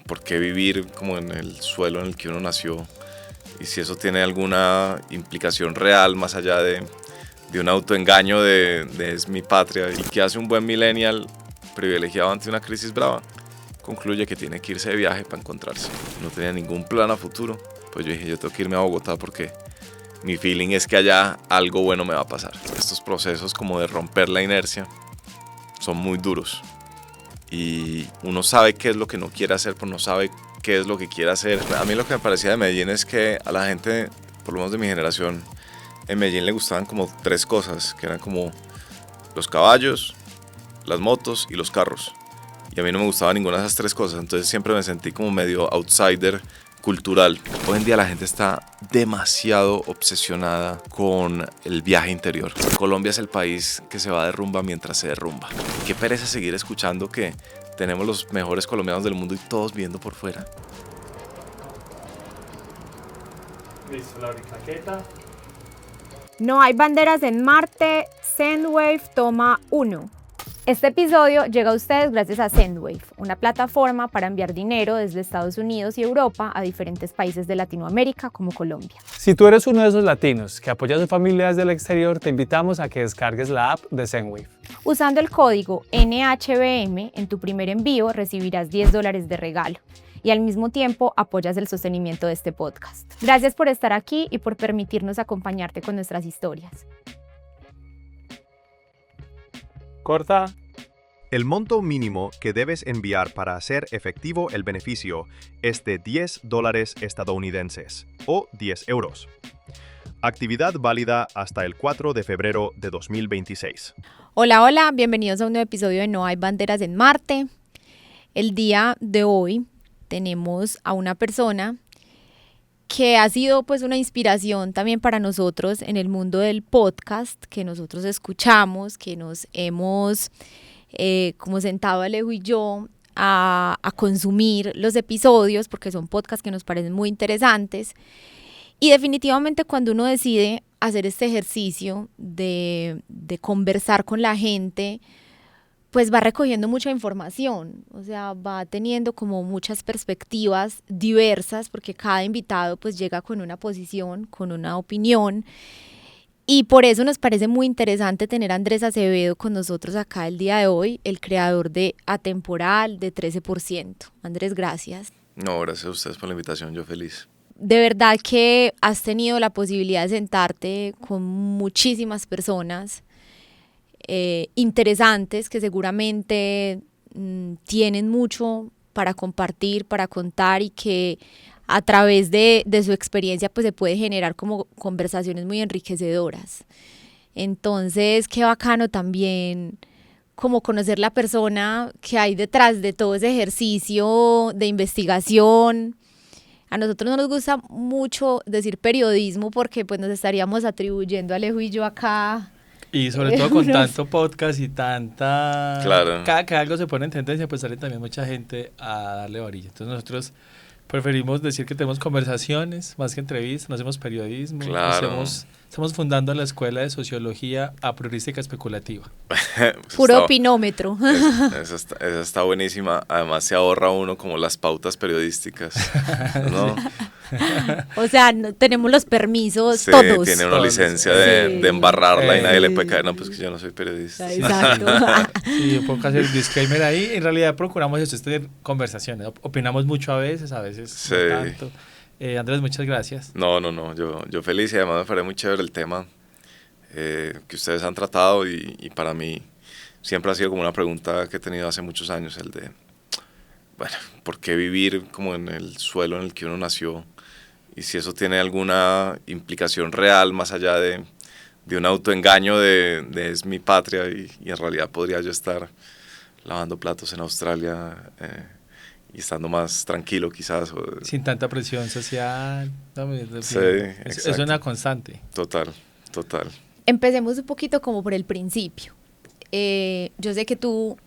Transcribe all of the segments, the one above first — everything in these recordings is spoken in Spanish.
¿por qué vivir como en el suelo en el que uno nació? Y si eso tiene alguna implicación real más allá de un autoengaño de es mi patria. ¿Y qué hace un buen millennial privilegiado ante una crisis brava? Concluye que tiene que irse de viaje para encontrarse. No tenía ningún plan a futuro. Pues yo dije, yo tengo que irme a Bogotá porque mi feeling es que allá algo bueno me va a pasar. Estos procesos como de romper la inercia son muy duros. Y uno sabe qué es lo que no quiere hacer, pero no sabe qué es lo que quiere hacer. A mí lo que me parecía de Medellín es que a la gente, por lo menos de mi generación, en Medellín le gustaban como 3 cosas, que eran como los caballos, las motos y los carros. Y a mí no me gustaba ninguna de esas 3 cosas, entonces siempre me sentí como medio outsider cultural. Hoy en día la gente está demasiado obsesionada con el viaje interior. Colombia es el país que se va de rumba mientras se derrumba. Qué pereza seguir escuchando que tenemos los mejores colombianos del mundo y todos viviendo por fuera. Listo, la bricaqueta. No hay banderas en Marte, Sendwave toma 1. Este episodio llega a ustedes gracias a Sendwave, una plataforma para enviar dinero desde Estados Unidos y Europa a diferentes países de Latinoamérica como Colombia. Si tú eres uno de esos latinos que apoya a su familia desde el exterior, te invitamos a que descargues la app de Sendwave. Usando el código NHBM en tu primer envío recibirás $10 de regalo y al mismo tiempo apoyas el sostenimiento de este podcast. Gracias por estar aquí y por permitirnos acompañarte con nuestras historias. Corta. El monto mínimo que debes enviar para hacer efectivo el beneficio es de $10 estadounidenses o 10 euros. Actividad válida hasta el 4 de febrero de 2026. Hola, bienvenidos a un nuevo episodio de No hay banderas en Marte. El día de hoy tenemos a una persona que ha sido pues una inspiración también para nosotros en el mundo del podcast, que nosotros escuchamos, que nos hemos como sentado Alejo y yo a consumir los episodios porque son podcasts que nos parecen muy interesantes. Y definitivamente cuando uno decide hacer este ejercicio de conversar con la gente, pues va recogiendo mucha información, o sea, va teniendo como muchas perspectivas diversas porque cada invitado pues llega con una posición, con una opinión y por eso nos parece muy interesante tener a Andrés Acevedo con nosotros acá el día de hoy, el creador de Atemporal, de 13%. Andrés, gracias. No, gracias a ustedes por la invitación, yo feliz. De verdad que has tenido la posibilidad de sentarte con muchísimas personas interesantes que seguramente tienen mucho para compartir, para contar y que a través de su experiencia pues se puede generar como conversaciones muy enriquecedoras. Entonces, qué bacano también como conocer la persona que hay detrás de todo ese ejercicio de investigación. A nosotros no nos gusta mucho decir periodismo porque pues nos estaríamos atribuyendo Alejo y yo acá. Y sobre todo con tanto podcast y tanta... Claro. Cada que algo se pone en tendencia, pues sale también mucha gente a darle varilla. Entonces nosotros preferimos decir que tenemos conversaciones más que entrevistas, no hacemos periodismo. Claro. Estamos fundando la Escuela de Sociología Apriorística Especulativa. Puro opinómetro. Esa está buenísima. Además se ahorra uno como las pautas periodísticas, ¿no? O sea, no, tenemos los permisos sí, todos. Tiene una Todos. licencia de embarrarla y nadie le puede Sí. caer. No, pues que yo no soy periodista. Exacto. Sí, yo puedo hacer el disclaimer ahí. En realidad procuramos eso, es tener conversaciones. Opinamos mucho a veces Sí. no tanto. Andrés, muchas gracias. No, yo feliz y además me parece muy chévere el tema que ustedes han tratado y para mí siempre ha sido como una pregunta que he tenido hace muchos años, el de, bueno, ¿por qué vivir como en el suelo en el que uno nació? Y si eso tiene alguna implicación real más allá de un autoengaño de es mi patria y en realidad podría yo estar lavando platos en Australia y estando más tranquilo quizás. Sin tanta presión social. Sí, es una constante. Total. Empecemos un poquito como por el principio. Yo sé que tú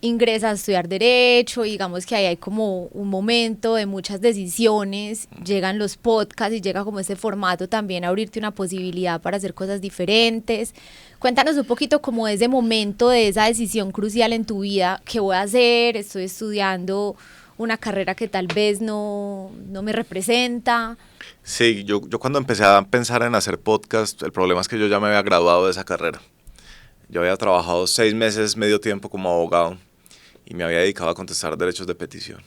ingresas a estudiar Derecho, y digamos que ahí hay como un momento de muchas decisiones, llegan los podcasts y llega como ese formato también a abrirte una posibilidad para hacer cosas diferentes. Cuéntanos un poquito como de ese momento, de esa decisión crucial en tu vida, ¿qué voy a hacer? Estoy estudiando una carrera que tal vez no me representa? Sí, yo cuando empecé a pensar en hacer podcast, el problema es que yo ya me había graduado de esa carrera. Yo había trabajado 6 meses, medio tiempo como abogado y me había dedicado a contestar derechos de petición.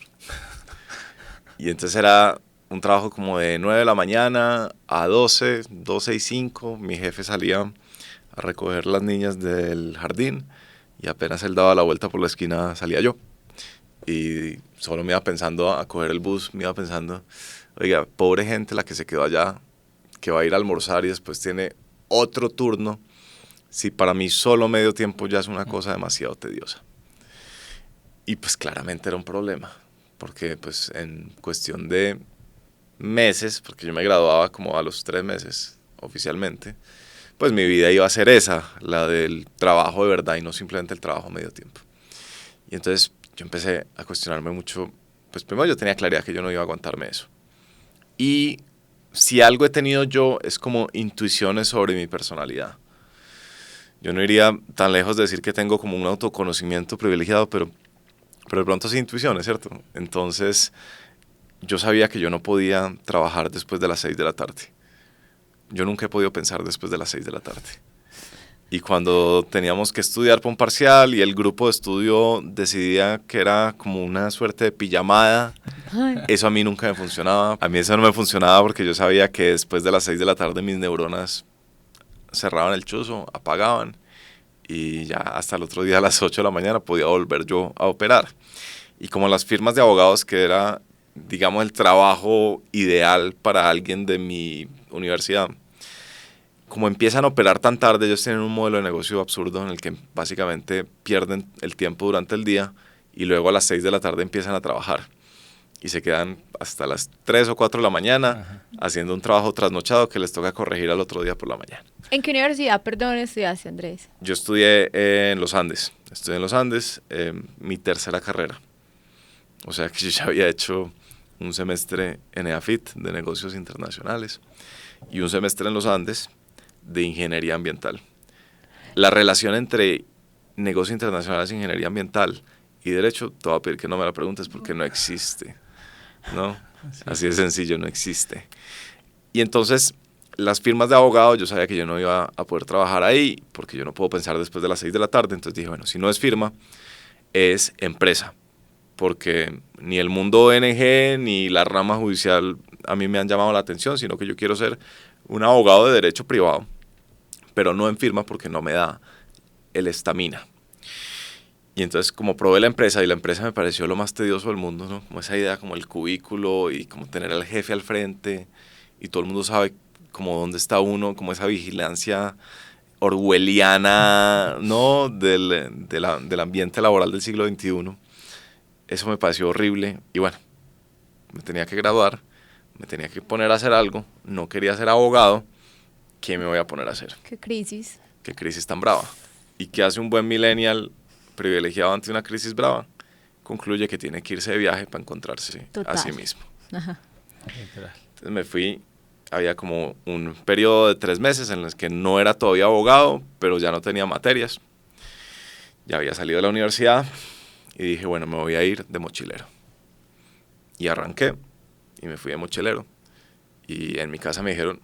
Y entonces era un trabajo como de 9 de la mañana a 12 y 5. Mi jefe salía a recoger las niñas del jardín y apenas él daba la vuelta por la esquina salía yo. Y solo me iba pensando a coger el bus, me iba pensando, oiga, pobre gente la que se quedó allá, que va a ir a almorzar y después tiene otro turno. Si para mí solo medio tiempo ya es una cosa demasiado tediosa. Y pues claramente era un problema, porque pues en cuestión de meses, porque yo me graduaba como a los 3 meses oficialmente, pues mi vida iba a ser esa, la del trabajo de verdad y no simplemente el trabajo medio tiempo. Y entonces yo empecé a cuestionarme mucho, pues primero yo tenía claridad que yo no iba a aguantarme eso. Y si algo he tenido yo es como intuiciones sobre mi personalidad. Yo no iría tan lejos de decir que tengo como un autoconocimiento privilegiado, pero de pronto sí intuiciones, ¿cierto? Entonces yo sabía que yo no podía trabajar después de las 6 de la tarde. Yo nunca he podido pensar después de las 6 de la tarde. Y cuando teníamos que estudiar para un parcial y el grupo de estudio decidía que era como una suerte de pijamada, eso a mí nunca me funcionaba. A mí eso no me funcionaba porque yo sabía que después de las 6 de la tarde mis neuronas cerraban el chuzo, apagaban y ya hasta el otro día a las 8 de la mañana podía volver yo a operar. Y como las firmas de abogados, que era, digamos, el trabajo ideal para alguien de mi universidad, como empiezan a operar tan tarde, ellos tienen un modelo de negocio absurdo en el que básicamente pierden el tiempo durante el día y luego a las 6 de la tarde empiezan a trabajar. Y se quedan hasta las 3 o 4 de la mañana haciendo un trabajo trasnochado que les toca corregir al otro día por la mañana. ¿En qué universidad, perdón, estudiaste, Andrés? Yo estudié en los Andes. Estudié en los Andes, mi tercera carrera. O sea que yo ya había hecho un semestre en EAFIT de negocios internacionales y un semestre en los Andes de ingeniería ambiental. La relación entre negocios internacionales, ingeniería ambiental y derecho, te voy a pedir que no me la preguntes porque no existe, ¿no? Así de sencillo, no existe. Y entonces, las firmas de abogados, yo sabía que yo no iba a poder trabajar ahí porque yo no puedo pensar después de las 6 de la tarde, entonces dije, bueno, si no es firma, es empresa, porque ni el mundo ONG ni la rama judicial a mí me han llamado la atención, sino que yo quiero ser un abogado de derecho privado, pero no en firma porque no me da el estamina. Y entonces como probé la empresa y la empresa me pareció lo más tedioso del mundo, ¿no? Como esa idea, como el cubículo y como tener al jefe al frente y todo el mundo sabe como dónde está uno, como esa vigilancia orwelliana, ¿no? del ambiente laboral del siglo XXI. Eso me pareció horrible y bueno, me tenía que graduar, me tenía que poner a hacer algo, no quería ser abogado, ¿qué me voy a poner a hacer? ¿Qué crisis? ¿Qué crisis tan brava? ¿Y qué hace un buen millennial privilegiado ante una crisis brava? Concluye que tiene que irse de viaje para encontrarse Total. a sí mismo. Ajá. Entonces me fui, había como un periodo de 3 meses en los que no era todavía abogado, pero ya no tenía materias. Ya había salido de la universidad y dije, bueno, me voy a ir de mochilero. Y arranqué y me fui de mochilero. Y en mi casa me dijeron,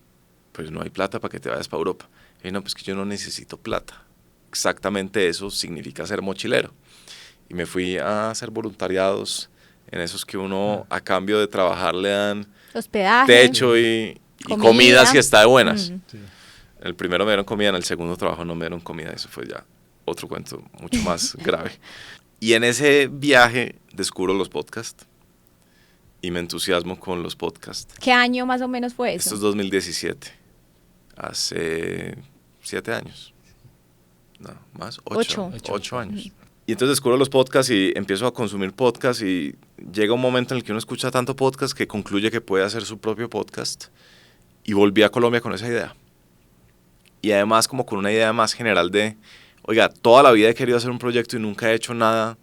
pues no hay plata para que te vayas para Europa. Y no, pues que yo no necesito plata. Exactamente eso significa ser mochilero. Y me fui a hacer voluntariados en esos que uno a cambio de trabajar le dan Hospedaje. techo y comida si está de buenas. Sí. El primero me dieron comida, en el segundo trabajo no me dieron comida. Eso fue ya otro cuento mucho más grave. Y en ese viaje descubro los podcasts y me entusiasmo con los podcasts. ¿Qué año más o menos fue eso? Esto es 2017. Hace 7 años. No, más, 8 años. Y entonces descubro los podcasts y empiezo a consumir podcasts y llega un momento en el que uno escucha tanto podcast que concluye que puede hacer su propio podcast. Y volví a Colombia con esa idea. Y además como con una idea más general de, oiga, toda la vida he querido hacer un proyecto y nunca he hecho nada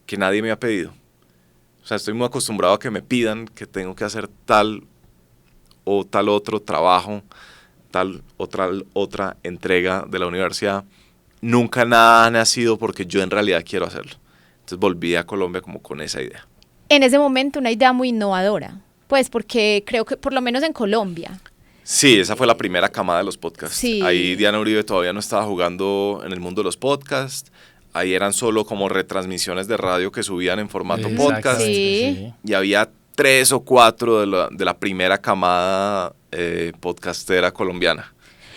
que nadie me ha pedido. O sea, estoy muy acostumbrado a que me pidan que tengo que hacer tal o tal otro trabajo, tal otra entrega de la universidad. Nunca nada ha nacido porque yo en realidad quiero hacerlo. Entonces volví a Colombia como con esa idea. en ese momento una idea muy innovadora, pues porque creo que por lo menos en Colombia. Sí, esa fue la primera camada de los podcasts. Sí. Ahí Diana Uribe todavía no estaba jugando en el mundo de los podcasts. Ahí eran solo como retransmisiones de radio que subían en formato podcast. Sí. Y había 3 o 4 de la primera camada podcastera colombiana.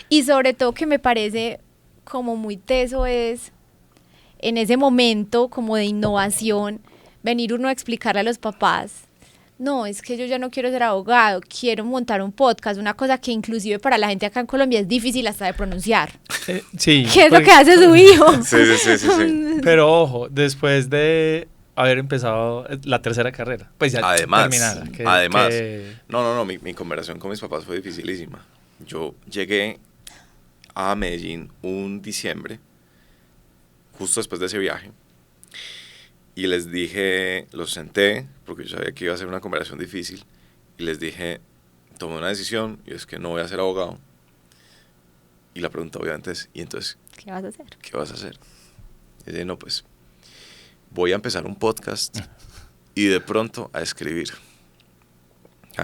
Y sobre todo que me parece como muy teso es en ese momento como de innovación, venir uno a explicarle a los papás, no, es que yo ya no quiero ser abogado, quiero montar un podcast, una cosa que inclusive para la gente acá en Colombia es difícil hasta de pronunciar. Sí. ¿Qué es lo que hace su hijo? Sí. Pero ojo, después de haber empezado la tercera carrera, pues ya terminada. Además, no, mi conversación con mis papás fue dificilísima. Yo llegué a Medellín un diciembre, justo después de ese viaje, y les dije, los senté, porque yo sabía que iba a ser una conversación difícil, y les dije, tomé una decisión, y es que no voy a ser abogado. Y la pregunta obviamente es, ¿y entonces ¿Qué vas a hacer? qué vas a hacer? Y dije, no, pues voy a empezar un podcast y de pronto a escribir.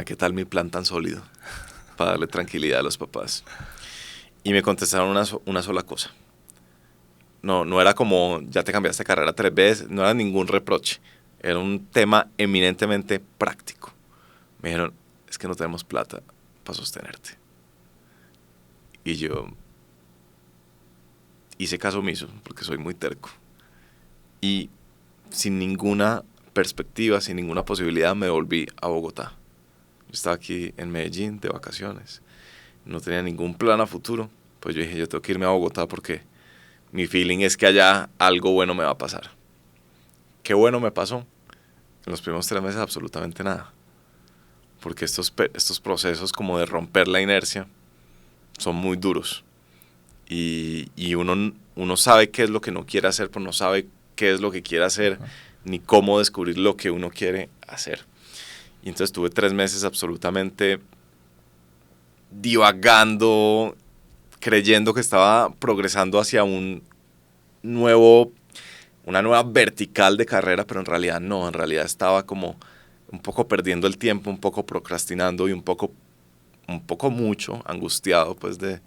¿Qué tal mi plan tan sólido? Para darle tranquilidad a los papás. Y me contestaron una sola cosa. No era como, ya te cambiaste de carrera 3 veces, no era ningún reproche. Era un tema eminentemente práctico. Me dijeron, es que no tenemos plata para sostenerte. Y yo hice caso omiso, porque soy muy terco. Y sin ninguna perspectiva, sin ninguna posibilidad, me volví a Bogotá. Yo estaba aquí en Medellín de vacaciones. No tenía ningún plan a futuro. Pues yo dije, yo tengo que irme a Bogotá porque mi feeling es que allá algo bueno me va a pasar. ¿Qué bueno me pasó? En los primeros 3 meses absolutamente nada. Porque estos procesos como de romper la inercia son muy duros. Y uno sabe qué es lo que no quiere hacer, pero no sabe qué es lo que quiere hacer, ni cómo descubrir lo que uno quiere hacer. Y entonces tuve 3 meses absolutamente divagando, creyendo que estaba progresando hacia una nueva vertical de carrera, pero en realidad no, en realidad estaba como un poco perdiendo el tiempo, un poco procrastinando y un poco mucho angustiado pues de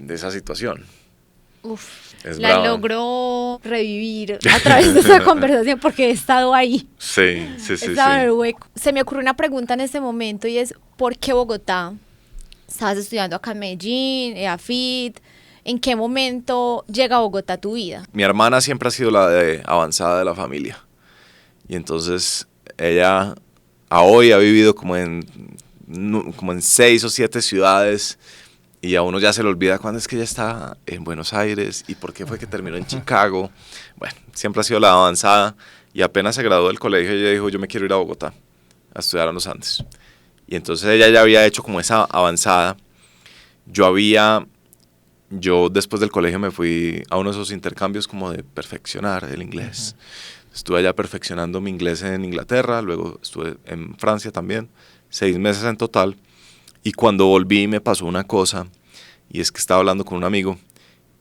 esa situación. Uf, Es la bravo. logró revivir a través de esa conversación porque he estado ahí. Sí. He estado en el hueco. Se me ocurrió una pregunta en este momento y es, ¿por qué Bogotá? Estabas estudiando acá en Medellín, EAFIT. ¿En qué momento llega a Bogotá a tu vida? Mi hermana siempre ha sido la de avanzada de la familia. Y entonces ella a hoy ha vivido como en 6 o 7 ciudades. Y a uno ya se le olvida cuándo es que ella está en Buenos Aires y por qué fue que terminó en Chicago. Bueno, siempre ha sido la avanzada. Y apenas se graduó del colegio, ella dijo, yo me quiero ir a Bogotá a estudiar a los Andes. Y entonces ella ya había hecho como esa avanzada. Yo después del colegio me fui a uno de esos intercambios como de perfeccionar el inglés. Estuve allá perfeccionando mi inglés en Inglaterra, luego estuve en Francia también, 6 meses en total. Y cuando volví me pasó una cosa, y es que estaba hablando con un amigo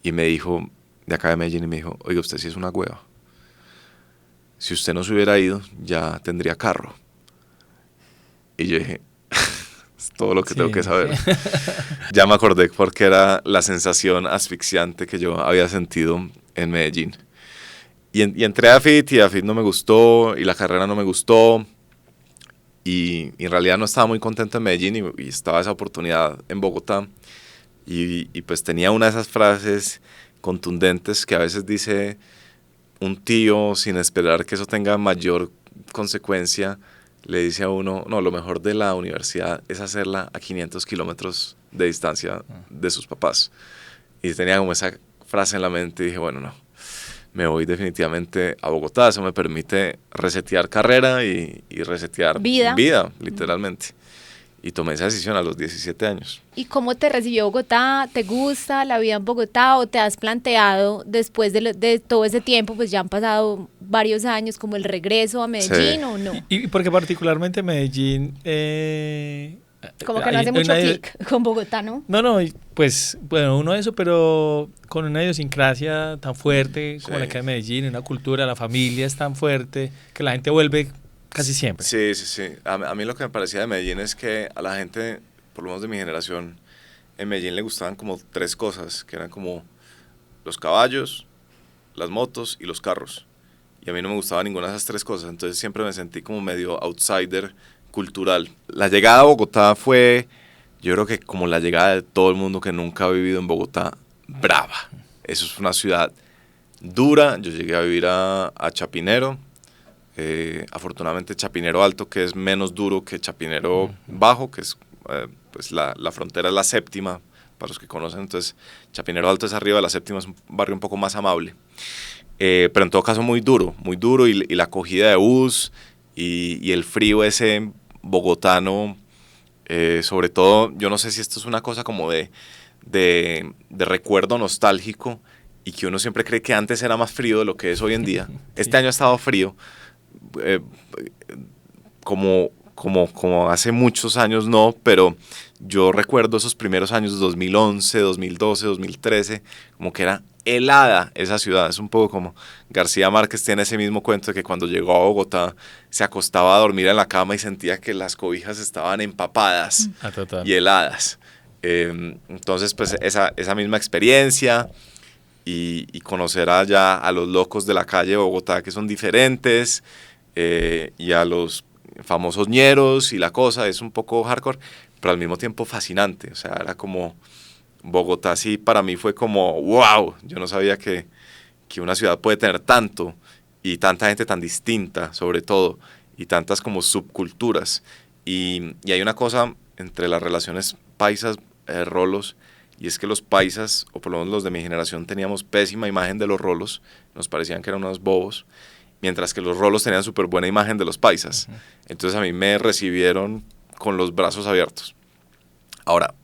y me dijo, de acá de Medellín, y me dijo, oiga, usted sí es una hueva. Si usted no se hubiera ido, ya tendría carro. Y yo dije, es todo lo que tengo que saber. Ya me acordé porque era la sensación asfixiante que yo había sentido en Medellín. Y entré a AFIT y AFIT no me gustó y la carrera no me gustó. Y en realidad no estaba muy contento en Medellín y estaba esa oportunidad en Bogotá. Y pues tenía una de esas frases contundentes que a veces dice un tío sin esperar que eso tenga mayor consecuencia. Le dice a uno, no, lo mejor de la universidad es hacerla a 500 kilómetros de distancia de sus papás. Y tenía como esa frase en la mente y dije, bueno, no, me voy definitivamente a Bogotá. Eso me permite resetear carrera y resetear vida, literalmente. Y tomé esa decisión a los 17 años. ¿Y cómo te recibió Bogotá? ¿Te gusta la vida en Bogotá o te has planteado después de todo ese tiempo, pues ya han pasado varios años, como el regreso a Medellín o no? Y porque particularmente Medellín... como que no hace mucho clic con Bogotá, ¿no? No, pues bueno, uno de eso, pero con una idiosincrasia tan fuerte como la que hay en Medellín, una cultura, la familia es tan fuerte que la gente vuelve casi siempre. Sí, sí, sí. A mí lo que me parecía de Medellín es que a la gente, por lo menos de mi generación, en Medellín le gustaban como 3 cosas, que eran como los caballos, las motos y los carros. Y a mí no me gustaba ninguna de esas 3 cosas, entonces siempre me sentí como medio outsider cultural. La llegada a Bogotá fue, yo creo que como la llegada de todo el mundo que nunca ha vivido en Bogotá, brava. Eso es una ciudad dura. Yo llegué a vivir a Chapinero, afortunadamente Chapinero Alto, que es menos duro que Chapinero Bajo, que es pues la frontera es la séptima, para los que conocen. Entonces Chapinero Alto es arriba, la séptima es un barrio un poco más amable, pero en todo caso muy duro, y la acogida de bus y el frío ese bogotano, sobre todo, yo no sé si esto es una cosa como de recuerdo nostálgico, y que uno siempre cree que antes era más frío de lo que es hoy en día. Este año ha estado frío, como hace muchos años no, pero yo recuerdo esos primeros años, 2011, 2012, 2013, como que era helada esa ciudad. Es un poco como García Márquez tiene ese mismo cuento de que cuando llegó a Bogotá se acostaba a dormir en la cama y sentía que las cobijas estaban empapadas y heladas. Entonces, pues esa misma experiencia y conocer allá a los locos de la calle de Bogotá, que son diferentes, y a los famosos ñeros y la cosa, es un poco hardcore, pero al mismo tiempo fascinante. O sea, era como Bogotá, sí, para mí fue como wow, yo no sabía que una ciudad puede tener tanto y tanta gente tan distinta, sobre todo, y tantas como subculturas. Y hay una cosa entre las relaciones paisas, rolos, y es que los paisas, o por lo menos los de mi generación, teníamos pésima imagen de los rolos, nos parecían que eran unos bobos, mientras que los rolos tenían súper buena imagen de los paisas. Entonces a mí me recibieron con los brazos abiertos. Ahora,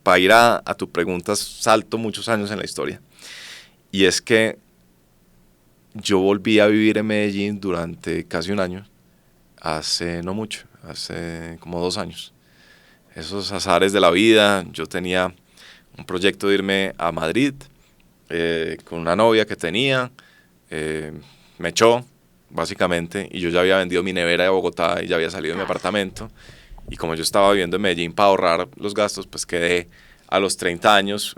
para ir a tu pregunta, salto muchos años en la historia, y es que yo volví a vivir en Medellín durante casi un año, hace no mucho, hace como 2 años. Esos azares de la vida. Yo tenía un proyecto de irme a Madrid, con una novia que tenía, me echó básicamente, y yo ya había vendido mi nevera de Bogotá y ya había salido de mi apartamento, y como yo estaba viviendo en Medellín para ahorrar los gastos, pues quedé a los 30 años,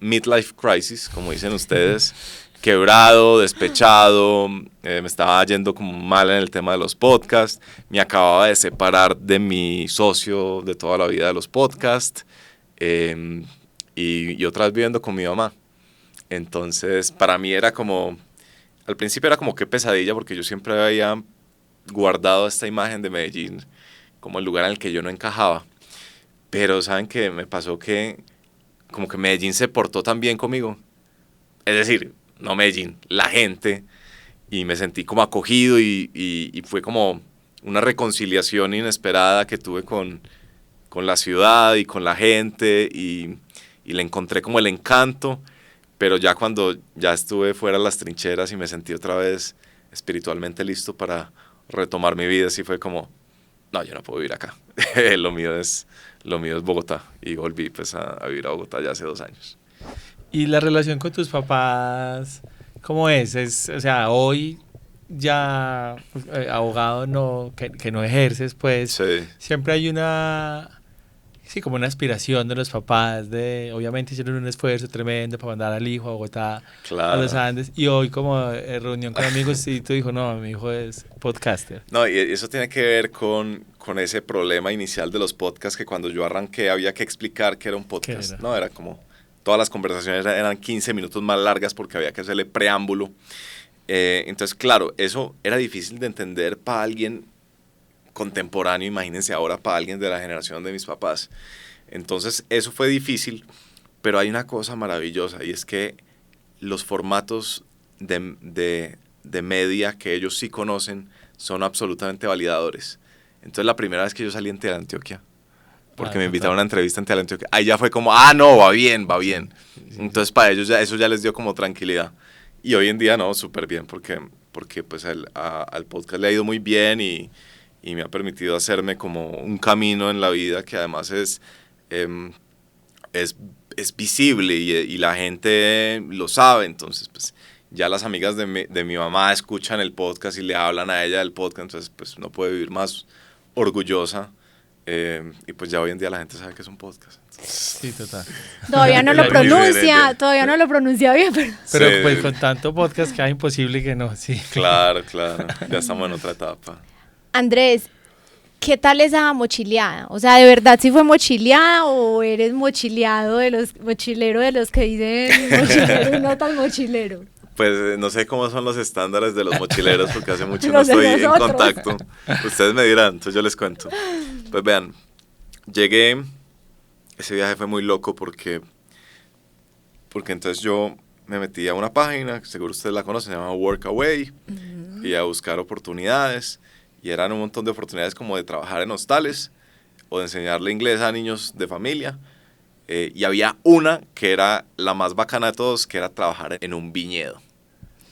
midlife crisis, como dicen ustedes, quebrado, despechado, me estaba yendo como mal en el tema de los podcasts, me acababa de separar de mi socio de toda la vida de los podcasts, y otra vez viviendo con mi mamá. Entonces, para mí era como, al principio era como qué pesadilla, porque yo siempre había guardado esta imagen de Medellín como el lugar en el que yo no encajaba. Pero ¿saben qué? Me pasó que como que Medellín se portó tan bien conmigo. Es decir, no Medellín, la gente. Y me sentí como acogido, y fue como una reconciliación inesperada que tuve con la ciudad y con la gente, y le encontré como el encanto. Pero ya cuando ya estuve fuera de las trincheras y me sentí otra vez espiritualmente listo para retomar mi vida, sí fue como, no, yo no puedo vivir acá. lo mío es Bogotá, y volví pues a vivir a Bogotá ya hace 2 años. ¿Y la relación con tus papás cómo es? O sea, hoy ya abogado que no ejerces, pues Sí. siempre hay como una aspiración de los papás obviamente hicieron un esfuerzo tremendo para mandar al hijo a Bogotá, a los Claro. Andes, y hoy como reunión con amigos y tú dijo, no, mi hijo es podcaster. No, y eso tiene que ver con ese problema inicial de los podcasts, que cuando yo arranqué había que explicar que era un podcast. ¿Qué era? No, era como, todas las conversaciones eran 15 minutos más largas porque había que hacerle preámbulo. Entonces, claro, eso era difícil de entender para alguien contemporáneo, imagínense ahora para alguien de la generación de mis papás. Entonces, eso fue difícil, pero hay una cosa maravillosa, y es que los formatos de media que ellos sí conocen son absolutamente validadores. Entonces, la primera vez que yo salí en Teleantioquia, porque me invitaron a una entrevista en Teleantioquia, ahí ya fue como, no, va bien, va bien. Entonces, para ellos eso ya les dio como tranquilidad. Y hoy en día, no, súper bien, porque pues al podcast le ha ido muy bien, y me ha permitido hacerme como un camino en la vida que además es visible, y la gente lo sabe. Entonces, pues ya las amigas de mi mamá escuchan el podcast y le hablan a ella del podcast, entonces pues no puede vivir más orgullosa. Y pues ya hoy en día la gente sabe que es un podcast. Sí, total. Todavía no lo Muy pronuncia, diferente. todavía no lo pronuncia bien, pero... Pero Sí. pues con tanto podcast queda imposible que no, sí. Claro, ya estamos en otra etapa. Andrés, ¿qué tal esa mochileada? O sea, ¿de verdad sí fue mochileada o eres mochilero de los que dicen mochilero y no tan mochilero? Pues no sé cómo son los estándares de los mochileros porque hace mucho no Los de estoy en nosotros. contacto. Ustedes me dirán, entonces yo les cuento. Pues vean, llegué, ese viaje fue muy loco porque entonces yo me metí a una página, que seguro ustedes la conocen, se llama Workaway, y a buscar oportunidades, y eran un montón de oportunidades como de trabajar en hostales o de enseñarle inglés a niños de familia. Y había una que era la más bacana de todos, que era trabajar en un viñedo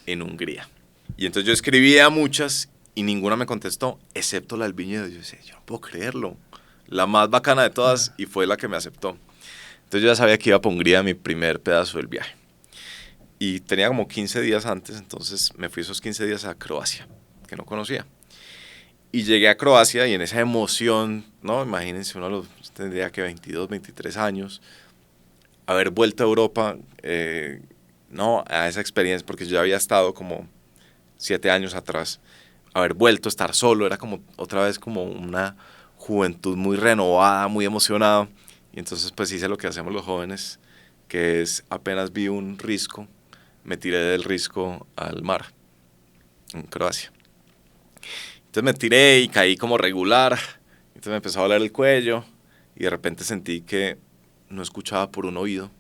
en Hungría. Y entonces yo escribía a muchas y ninguna me contestó, excepto la del viñedo. Yo decía, yo no puedo creerlo. La más bacana de todas y fue la que me aceptó. Entonces yo ya sabía que iba para Hungría, mi primer pedazo del viaje. Y tenía como 15 días antes, entonces me fui esos 15 días a Croacia, que no conocía. Y llegué a Croacia y en esa emoción, ¿no? Imagínense, tendría que 22, 23 años, haber vuelto a Europa, ¿no? A esa experiencia, porque yo ya había estado como 7 años atrás, haber vuelto a estar solo, era como otra vez como una juventud muy renovada, muy emocionada. Y entonces pues hice lo que hacemos los jóvenes, que es apenas vi un risco, me tiré del risco al mar, en Croacia. Entonces me tiré y caí como regular, entonces me empezó a doler el cuello y de repente sentí que no escuchaba por un oído.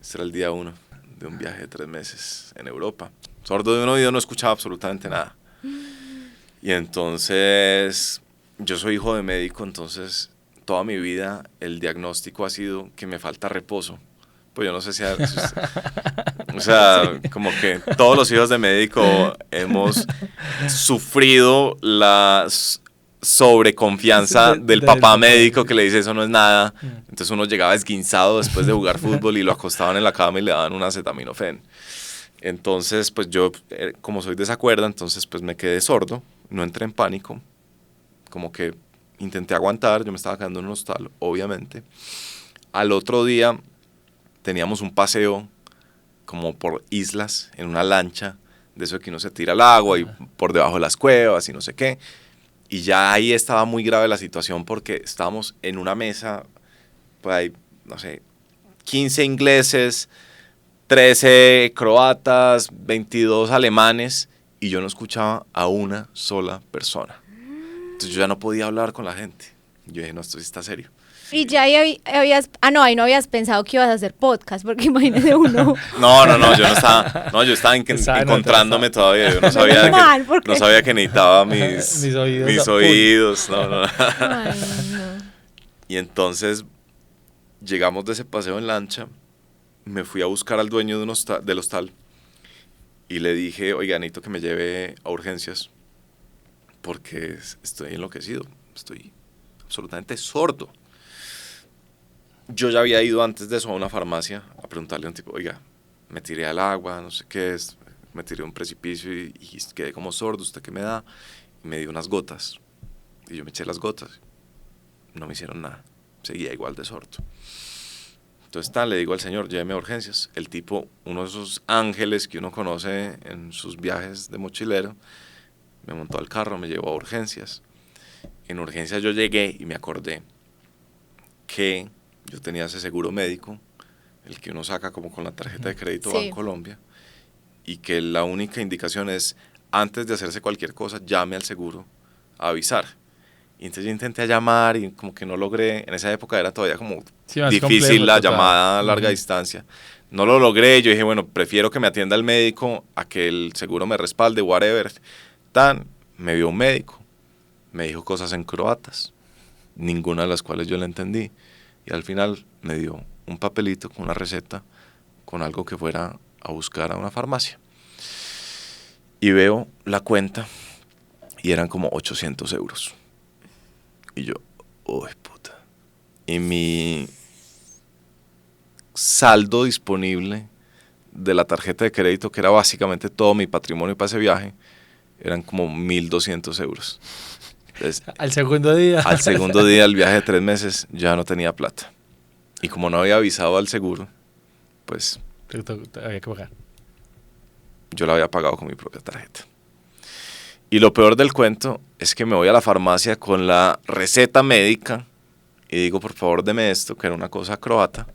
Este era el día 1 de un viaje de 3 meses en Europa. Sordo de un oído, no escuchaba absolutamente nada. Y entonces, yo soy hijo de médico, entonces toda mi vida el diagnóstico ha sido que me falta reposo. Pues yo no sé si o sea, como que todos los hijos de médico hemos sufrido la sobreconfianza del papá médico que le dice eso no es nada. Entonces uno llegaba esguinzado después de jugar fútbol y lo acostaban en la cama y le daban un acetaminofén. Entonces, pues yo, como soy de esa cuerda, entonces pues me quedé sordo, no entré en pánico, como que intenté aguantar, yo me estaba quedando en un hostal, obviamente. Al otro día teníamos un paseo como por islas en una lancha, de eso que uno se tira al agua y por debajo de las cuevas y no sé qué. Y ya ahí estaba muy grave la situación porque estábamos en una mesa, pues hay, no sé, 15 ingleses, 13 croatas, 22 alemanes y yo no escuchaba a una sola persona. Entonces yo ya no podía hablar con la gente. Yo dije, no, esto sí está serio. Y ya ahí habías, ahí no habías pensado que ibas a hacer podcast, porque imagínate uno. No, yo estaba encontrándome todavía, yo no sabía que necesitaba mis oídos, no. Ay, no. Y entonces llegamos de ese paseo en lancha, me fui a buscar al dueño del hostal y le dije, oiga, necesito que me lleve a urgencias porque estoy enloquecido, estoy absolutamente sordo. Yo ya había ido antes de eso a una farmacia a preguntarle a un tipo, oiga, me tiré al agua, no sé qué es, me tiré a un precipicio y quedé como sordo, ¿usted qué me da? Y me dio unas gotas y yo me eché las gotas, no me hicieron nada, seguía igual de sordo. Entonces le digo al señor, lléveme a urgencias. El tipo, uno de esos ángeles que uno conoce en sus viajes de mochilero, me montó al carro, me llevó a urgencias. En urgencias yo llegué y me acordé que yo tenía ese seguro médico, el que uno saca como con la tarjeta de crédito Sí. Bancolombia, y que la única indicación es, antes de hacerse cualquier cosa, llame al seguro a avisar. Y entonces yo intenté llamar y como que no logré, en esa época era todavía como difícil complejo, la total. llamada a larga distancia. No lo logré, yo dije, bueno, prefiero que me atienda el médico a que el seguro me respalde, whatever. Me vio un médico, me dijo cosas en croatas, ninguna de las cuales yo le entendí. Y al final me dio un papelito con una receta, con algo que fuera a buscar a una farmacia. Y veo la cuenta y eran como 800 euros. Y yo, uy, puta. Y mi saldo disponible de la tarjeta de crédito, que era básicamente todo mi patrimonio para ese viaje, eran como 1.200 euros. Entonces, Al segundo día. al segundo día del viaje de 3 meses ya no tenía plata. Y como no había avisado al seguro, pues Había que pagar. yo la había pagado con mi propia tarjeta. Y lo peor del cuento es que me voy a la farmacia con la receta médica y digo, por favor, deme esto, que era una cosa croata,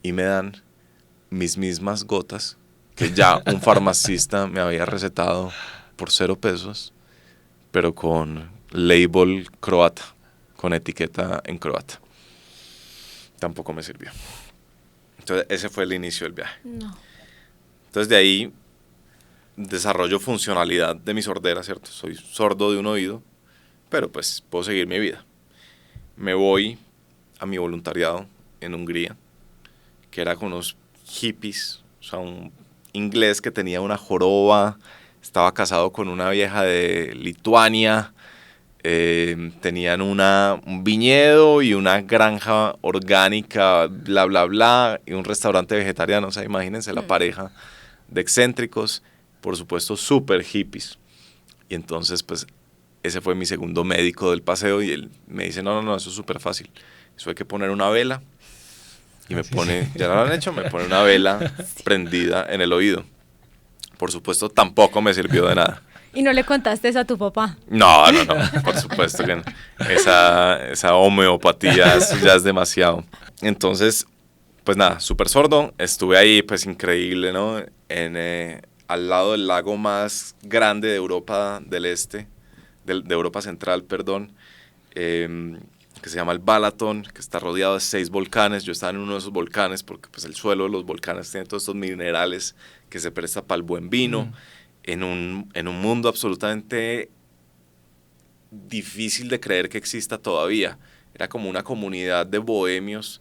y me dan mis mismas gotas que ya un farmacista me había recetado por 0 pesos, pero con label croata, con etiqueta en croata. Tampoco me sirvió. Entonces ese fue el inicio del viaje. No. Entonces de ahí desarrollo funcionalidad de mi sordera, ¿cierto? Soy sordo de un oído, pero pues puedo seguir mi vida. Me voy a mi voluntariado en Hungría, que era con unos hippies, o sea, un inglés que tenía una joroba, estaba casado con una vieja de Lituania, tenían un viñedo y una granja orgánica, bla, bla, bla, y un restaurante vegetariano, o sea, imagínense la pareja de excéntricos, por supuesto, súper hippies. Y entonces, pues, ese fue mi segundo médico del paseo y él me dice, no, eso es súper fácil, eso hay que poner una vela, y me pone, ya lo han hecho, me pone una vela prendida en el oído. Por supuesto, tampoco me sirvió de nada. ¿Y no le contaste eso a tu papá? No, por supuesto que no. Esa homeopatía eso ya es demasiado. Entonces, pues nada, súper sordo. Estuve ahí, pues increíble, ¿no? Al lado del lago más grande de Europa del Este, de Europa Central, perdón, que se llama el Balaton, que está rodeado de 6 volcanes. Yo estaba en uno de esos volcanes porque pues, el suelo de los volcanes tiene todos estos minerales que se presta para el buen vino. En un mundo absolutamente difícil de creer que exista todavía. Era como una comunidad de bohemios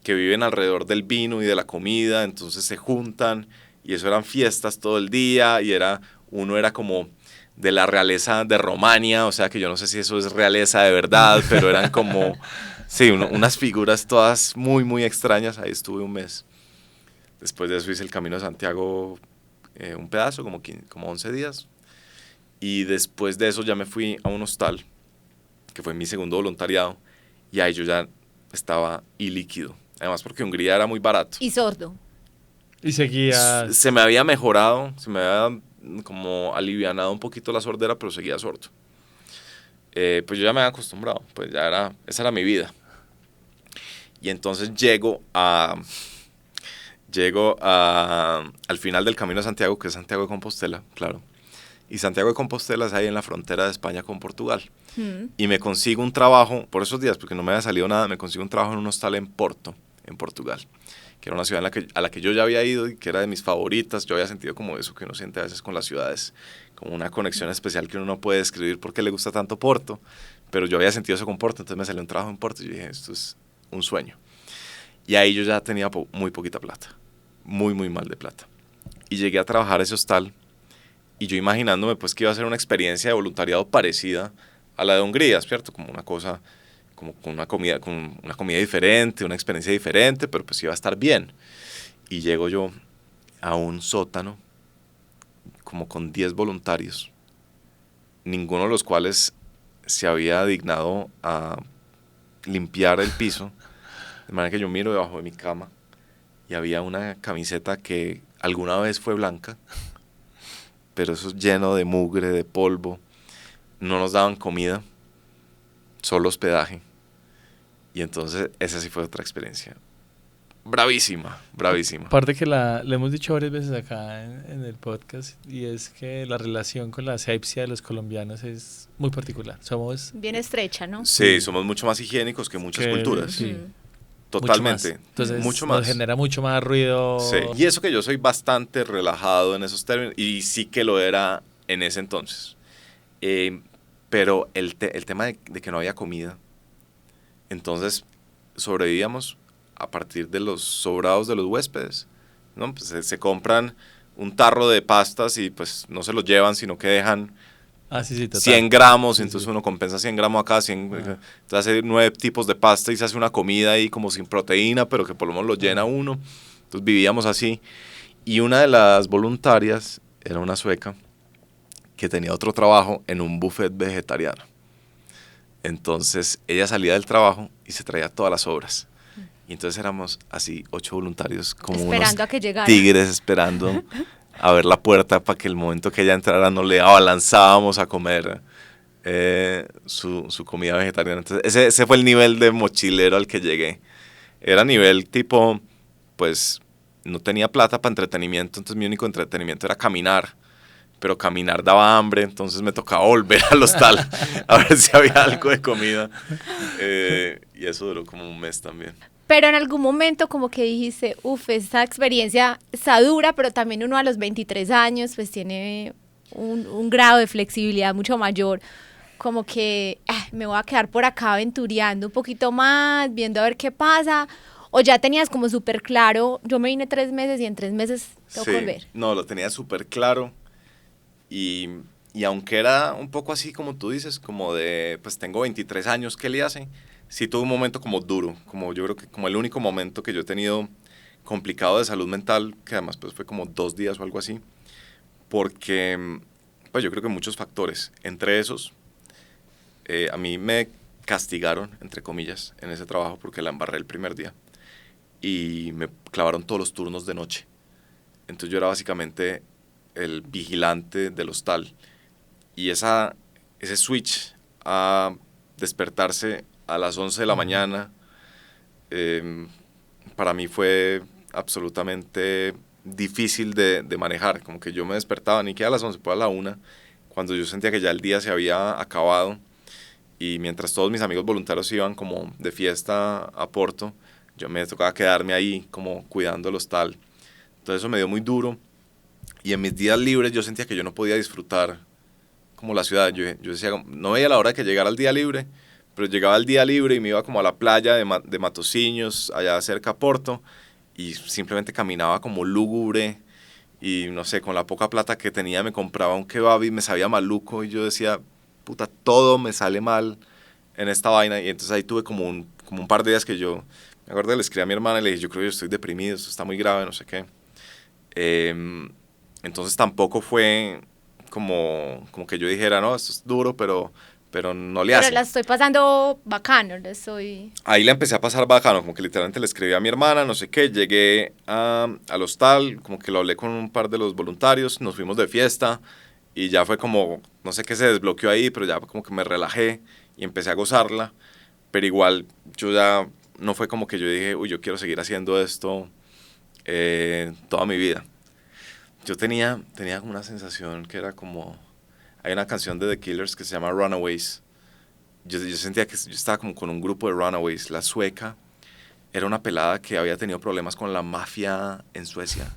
que viven alrededor del vino y de la comida, entonces se juntan y eso eran fiestas todo el día y uno era como de la realeza de Romania, o sea que yo no sé si eso es realeza de verdad, pero eran como, sí, unas figuras todas muy, muy extrañas. Ahí estuve un mes. Después de eso hice el Camino de Santiago un pedazo, como 11 días. Y después de eso ya me fui a un hostal, que fue mi segundo voluntariado, y ahí yo ya estaba ilíquido. Además porque Hungría era muy barato. Y sordo. Y seguías. Se me había mejorado, se me había como alivianado un poquito la sordera, pero seguía sordo. Pues yo ya me había acostumbrado, pues esa era mi vida. Y entonces llego al final del Camino de Santiago, que es Santiago de Compostela, claro. Y Santiago de Compostela es ahí en la frontera de España con Portugal. Y me consigo un trabajo, por esos días, porque no me había salido nada, me consigo un trabajo en un hostal en Porto, en Portugal, que era una ciudad a la que yo ya había ido y que era de mis favoritas. Yo había sentido como eso que uno siente a veces con las ciudades, como una conexión especial que uno no puede describir por qué le gusta tanto Porto, pero yo había sentido eso con Porto, entonces me salió un trabajo en Porto y yo dije, esto es un sueño. Y ahí yo ya tenía muy poquita plata, muy, muy mal de plata. Y llegué a trabajar a ese hostal y yo imaginándome pues que iba a ser una experiencia de voluntariado parecida a la de Hungría, ¿cierto? Como una cosa, como con una comida diferente, una experiencia diferente, pero pues iba a estar bien. Y llego yo a un sótano como con 10 voluntarios, ninguno de los cuales se había dignado a limpiar el piso, de manera que yo miro debajo de mi cama y había una camiseta que alguna vez fue blanca, pero eso es lleno de mugre, de polvo. No nos daban comida, solo hospedaje. Y entonces esa sí fue otra experiencia. Bravísima, bravísima. Aparte que le hemos dicho varias veces acá en el podcast, y es que la relación con la asepsia de los colombianos es muy particular. Somos Bien estrecha, ¿no? Sí, somos mucho más higiénicos que muchas culturas. Sí. Totalmente. Mucho más. Entonces mucho nos más. genera mucho más ruido. Sí. Y eso que yo soy bastante relajado en esos términos, y sí que lo era en ese entonces. Pero el tema de que no había comida, entonces sobrevivíamos a partir de los sobrados de los huéspedes, ¿no? Pues se compran un tarro de pastas y pues no se los llevan, sino que dejan Sí, total. 100 gramos, Sí, entonces sí. uno compensa 100 gramos acá, 100, entonces hace 9 tipos de pasta y se hace una comida ahí como sin proteína, pero que por lo menos lo llena uno. Entonces vivíamos así Y una de las voluntarias era una sueca que tenía otro trabajo en un buffet vegetariano. Entonces ella salía del trabajo y se traía todas las obras. Y entonces éramos así 8 voluntarios como Esperando unos a que llegara. tigres esperando a ver la puerta para que el momento que ella entrara nos le abalanzábamos a comer su comida vegetariana. Entonces ese fue el nivel de mochilero al que llegué. Era nivel tipo, pues no tenía plata para entretenimiento, entonces mi único entretenimiento era caminar. Pero caminar daba hambre, entonces me tocaba volver al hostal a ver si había algo de comida. Y eso duró como un mes también. Pero en algún momento como que dijiste, esta experiencia está dura, pero también uno a los 23 años pues tiene un grado de flexibilidad mucho mayor. Como que me voy a quedar por acá aventureando un poquito más, viendo a ver qué pasa. O ya tenías como súper claro, yo me vine 3 meses y en 3 meses tengo que volver. No, lo tenía súper claro. Y aunque era un poco así como tú dices, como de, pues tengo 23 años, ¿qué le hace? Sí tuve un momento como duro, como yo creo que como el único momento que yo he tenido complicado de salud mental, que además pues fue como 2 días o algo así, porque pues yo creo que muchos factores, entre esos, a mí me castigaron, entre comillas, en ese trabajo porque la embarré el primer día y me clavaron todos los turnos de noche. Entonces yo era básicamente el vigilante del hostal y ese switch a despertarse a las 11 de la mañana para mí fue absolutamente difícil de manejar, como que yo me despertaba ni que a las 11, pues a la 1, cuando yo sentía que ya el día se había acabado y mientras todos mis amigos voluntarios iban como de fiesta a Porto, yo me tocaba quedarme ahí como cuidando el hostal. Entonces eso me dio muy duro. Y en mis días libres yo sentía que yo no podía disfrutar como la ciudad. Yo decía, no veía la hora de que llegara el día libre, pero llegaba el día libre y me iba como a la playa de Matosinhos, allá cerca a Porto, y simplemente caminaba como lúgubre y no sé, con la poca plata que tenía me compraba un kebab y me sabía maluco y yo decía, puta, todo me sale mal en esta vaina. Y entonces ahí tuve como un par de días que yo, me acuerdo que le escribí a mi hermana y le dije, yo creo que yo estoy deprimido, esto está muy grave, no sé qué. Entonces tampoco fue como que yo dijera, no, esto es duro, pero no le hace. Pero la estoy pasando bacano, Ahí la empecé a pasar bacano, como que literalmente le escribí a mi hermana, no sé qué, llegué al hostal, como que lo hablé con un par de los voluntarios, nos fuimos de fiesta y ya fue como, no sé qué se desbloqueó ahí, pero ya como que me relajé y empecé a gozarla, pero igual yo ya no fue como que yo dije, uy, yo quiero seguir haciendo esto toda mi vida. Yo tenía como una sensación que era como, hay una canción de The Killers que se llama Runaways. Yo sentía que yo estaba como con un grupo de Runaways. La sueca era una pelada que había tenido problemas con la mafia en Suecia,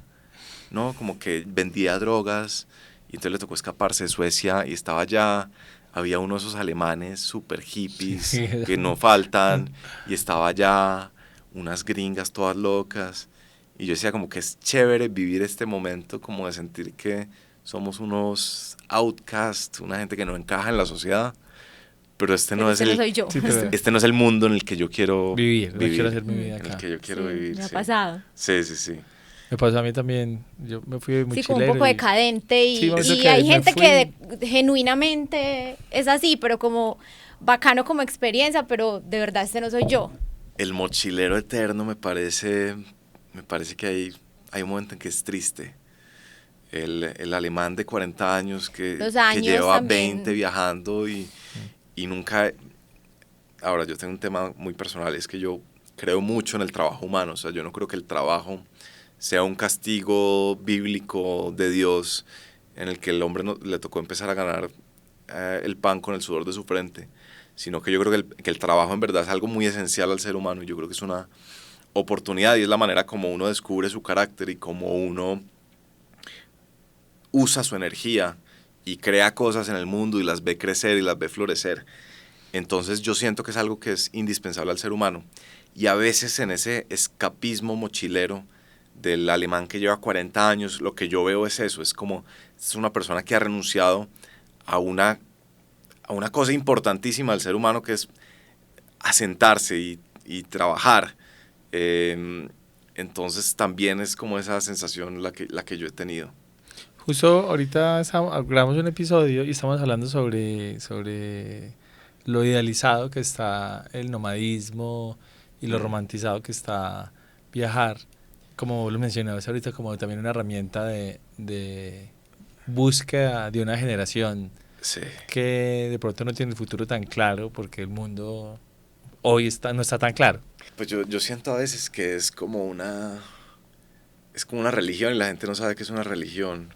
¿no? Como que vendía drogas y entonces le tocó escaparse de Suecia y estaba allá. Había uno de esos alemanes super hippies que no faltan y estaba allá, unas gringas todas locas. Y yo decía como que es chévere vivir este momento, como de sentir que somos unos outcasts, una gente que no encaja en la sociedad, pero no soy yo. Sí, este no es el mundo en el que yo quiero vivir. No quiero hacer mi vida acá. en el que yo quiero vivir. Me ha sí. pasado. Sí, sí, sí. Me pasó a mí también. Yo me fui muy Sí, como un poco decadente y, Sí, y hay gente que genuinamente es así, pero como bacano como experiencia, pero de verdad este no soy yo. El mochilero eterno me parece que hay un momento en que es triste. El alemán de 40 años que lleva también. 20 viajando y nunca... Ahora, yo tengo un tema muy personal, es que yo creo mucho en el trabajo humano, o sea, yo no creo que el trabajo sea un castigo bíblico de Dios en el que el hombre le tocó empezar a ganar el pan con el sudor de su frente, sino que yo creo que el trabajo en verdad es algo muy esencial al ser humano y yo creo que es una oportunidad y es la manera como uno descubre su carácter y como uno usa su energía y crea cosas en el mundo y las ve crecer y las ve florecer. Entonces yo siento que es algo que es indispensable al ser humano y a veces en ese escapismo mochilero del alemán que lleva 40 años, lo que yo veo es eso, es como es una persona que ha renunciado a una cosa importantísima del ser humano que es asentarse y trabajar. Entonces también es como esa sensación la que yo he tenido. Justo ahorita grabamos un episodio y estamos hablando sobre lo idealizado que está el nomadismo y lo romantizado que está viajar. Como lo mencionabas ahorita, como también una herramienta de búsqueda de una generación Sí. que de pronto no tiene el futuro tan claro porque el mundo hoy no está tan claro. Pues yo siento a veces que es como una religión y la gente no sabe que es una religión.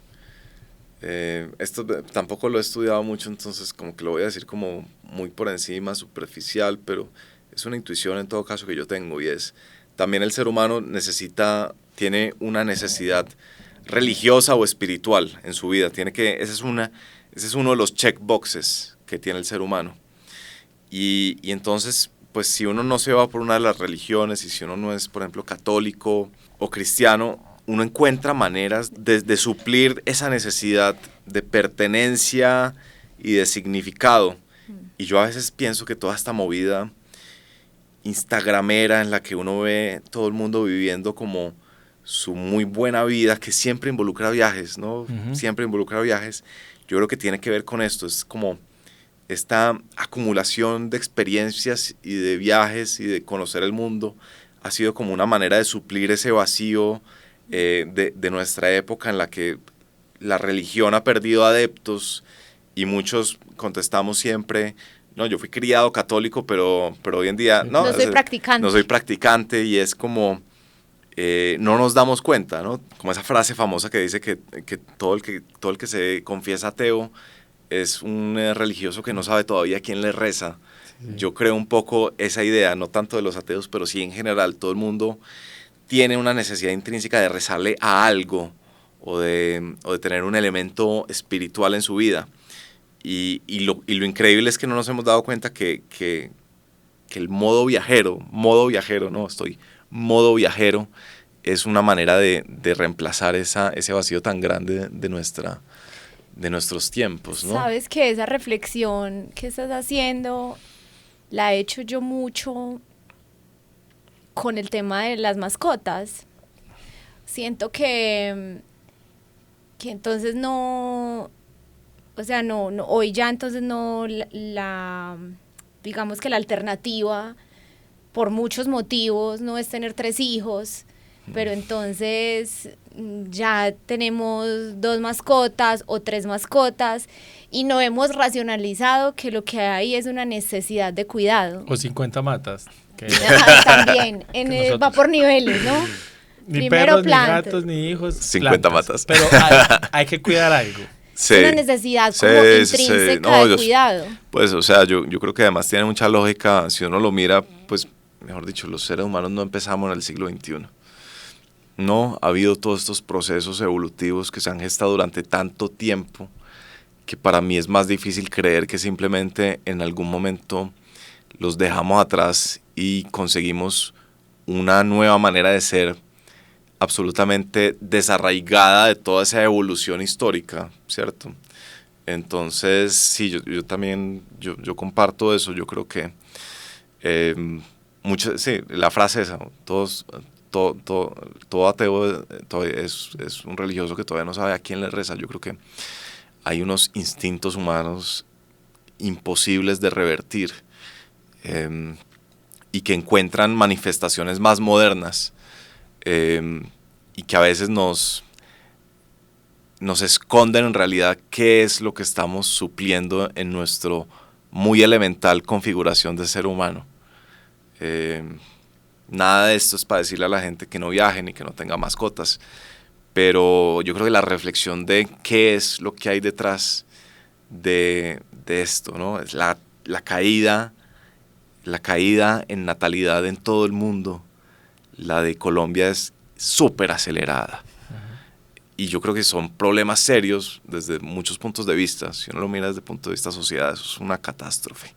Esto tampoco lo he estudiado mucho, entonces como que lo voy a decir como muy por encima, superficial, pero es una intuición en todo caso que yo tengo, y es también el ser humano tiene una necesidad religiosa o espiritual en su vida. Ese es uno de los checkboxes que tiene el ser humano. Y entonces, pues si uno no se va por una de las religiones y si uno no es, por ejemplo, católico o cristiano, uno encuentra maneras de suplir esa necesidad de pertenencia y de significado. Y yo a veces pienso que toda esta movida instagramera en la que uno ve todo el mundo viviendo como su muy buena vida, que siempre involucra viajes, ¿no? Uh-huh. Siempre involucra viajes. Yo creo que tiene que ver con esto. Es como esta acumulación de experiencias y de viajes y de conocer el mundo ha sido como una manera de suplir ese vacío de nuestra época en la que la religión ha perdido adeptos y muchos contestamos siempre: no, yo fui criado católico, pero hoy en día no soy practicante. No soy practicante, y es como no nos damos cuenta, ¿no? Como esa frase famosa que dice que todo el que se confiesa ateo es un religioso que no sabe todavía quién le reza. Sí. Yo creo un poco esa idea, no tanto de los ateos, pero sí en general. Todo el mundo tiene una necesidad intrínseca de rezarle a algo o de tener un elemento espiritual en su vida. Y lo increíble es que no nos hemos dado cuenta que el modo viajero, ¿no? Modo viajero es una manera de reemplazar ese vacío tan grande de nuestros tiempos, ¿no? Sabes que esa reflexión que estás haciendo la he hecho yo mucho con el tema de las mascotas. Siento que entonces no, o sea, no, hoy ya entonces no, digamos que la alternativa por muchos motivos no es tener 3 hijos, pero entonces ya tenemos 2 mascotas o 3 mascotas y no hemos racionalizado que lo que hay es una necesidad de cuidado. O 50 matas. También, va por niveles, ¿no? Ni Primero perros, plantas. ni gatos, ni hijos. 50 matas. Pero hay que cuidar algo. Sí, es una necesidad como intrínseca de cuidado. Pues, o sea, yo creo que además tiene mucha lógica. Si uno lo mira, pues, mejor dicho, los seres humanos no empezamos en el siglo XXI. No, ha habido todos estos procesos evolutivos que se han gestado durante tanto tiempo que para mí es más difícil creer que simplemente en algún momento los dejamos atrás y conseguimos una nueva manera de ser absolutamente desarraigada de toda esa evolución histórica, ¿cierto? Entonces, sí, yo también comparto eso. Yo creo que sí, la frase esa, todo ateo es un religioso que todavía no sabe a quién le reza. Yo creo que hay unos instintos humanos imposibles de revertir y que encuentran manifestaciones más modernas y que a veces nos esconden en realidad qué es lo que estamos supliendo en nuestro muy elemental configuración de ser humano. Nada de esto es para decirle a la gente que no viaje ni que no tenga mascotas, pero yo creo que la reflexión de qué es lo que hay detrás de esto, ¿no? Es la caída en natalidad en todo el mundo. La de Colombia es súper acelerada. Y yo creo que son problemas serios desde muchos puntos de vista. Si uno lo mira desde el punto de vista social, eso es una catástrofe.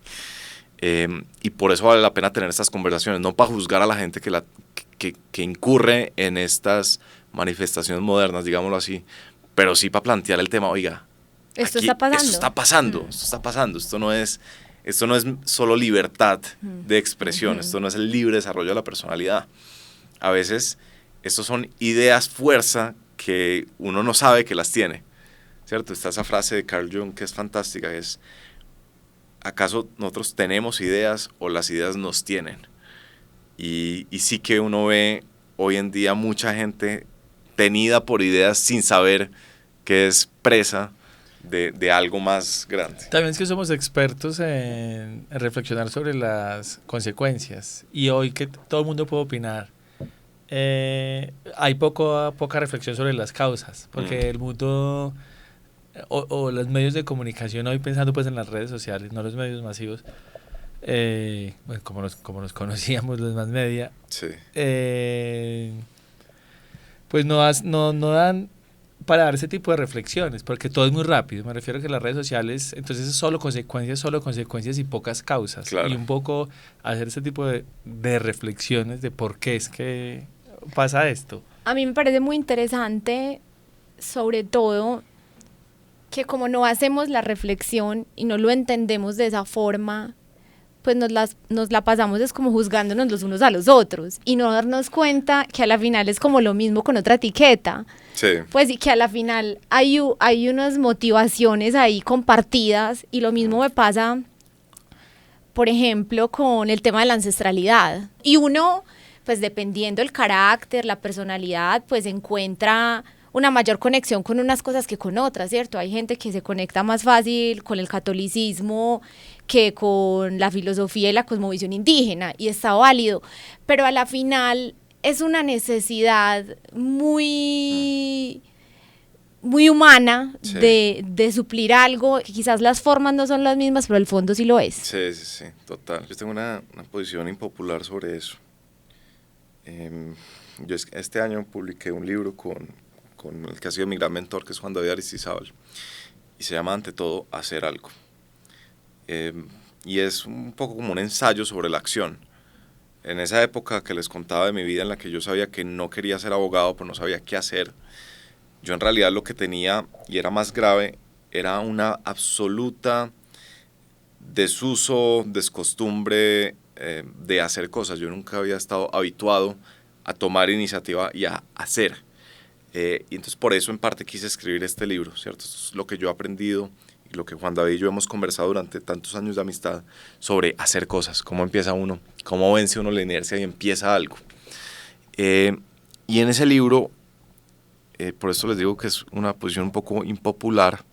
Y por eso vale la pena tener estas conversaciones, no para juzgar a la gente que incurre en estas manifestaciones modernas, digámoslo así, pero sí para plantear el tema: oiga, esto está pasando. Esto no es solo libertad de expresión, esto no es el libre desarrollo de la personalidad. A veces estos son ideas fuerza que uno no sabe que las tiene, ¿cierto? Está esa frase de Carl Jung que es fantástica, es, ¿acaso nosotros tenemos ideas o las ideas nos tienen? Y sí que uno ve hoy en día mucha gente tenida por ideas sin saber que es presa de algo más grande. También es que somos expertos en reflexionar sobre las consecuencias y hoy que todo el mundo puede opinar, hay poca reflexión sobre las causas, porque el mundo o los medios de comunicación hoy, pensando pues en las redes sociales, no los medios masivos, bueno, como nos conocíamos los más media, Sí. pues no dan para dar ese tipo de reflexiones, porque todo es muy rápido. Me refiero a que las redes sociales, entonces es solo consecuencias y pocas causas. Claro. Y un poco hacer ese tipo de reflexiones de por qué es que pasa esto. A mí me parece muy interesante, sobre todo, que como no hacemos la reflexión y no lo entendemos de esa forma, pues nos la pasamos es como juzgándonos los unos a los otros y no darnos cuenta que a la final es como lo mismo con otra etiqueta. Sí. Pues y que a la final hay unas motivaciones ahí compartidas y lo mismo me pasa, por ejemplo, con el tema de la ancestralidad. Y uno, pues dependiendo del carácter, la personalidad, pues encuentra una mayor conexión con unas cosas que con otras, ¿cierto? Hay gente que se conecta más fácil con el catolicismo que con la filosofía y la cosmovisión indígena, y está válido, pero a la final es una necesidad muy humana, Sí. de suplir algo, que quizás las formas no son las mismas, pero el fondo sí lo es. Sí, total. Yo tengo una posición impopular sobre eso. Yo este año publiqué un libro con el que ha sido mi gran mentor, que es Juan David Aristizábal, y se llama Ante todo, hacer algo. Y es un poco como un ensayo sobre la acción. En esa época que les contaba de mi vida, en la que yo sabía que no quería ser abogado, pero no sabía qué hacer, yo en realidad lo que tenía, y era más grave, era una absoluta desuso, descostumbre de hacer cosas. Yo nunca había estado habituado a tomar iniciativa y a hacer. Y entonces por eso en parte quise escribir este libro, ¿cierto? Esto es lo que yo he aprendido y lo que Juan David y yo hemos conversado durante tantos años de amistad sobre hacer cosas, cómo empieza uno, cómo vence uno la inercia y empieza algo. Y en ese libro, por eso les digo que es una posición un poco impopular,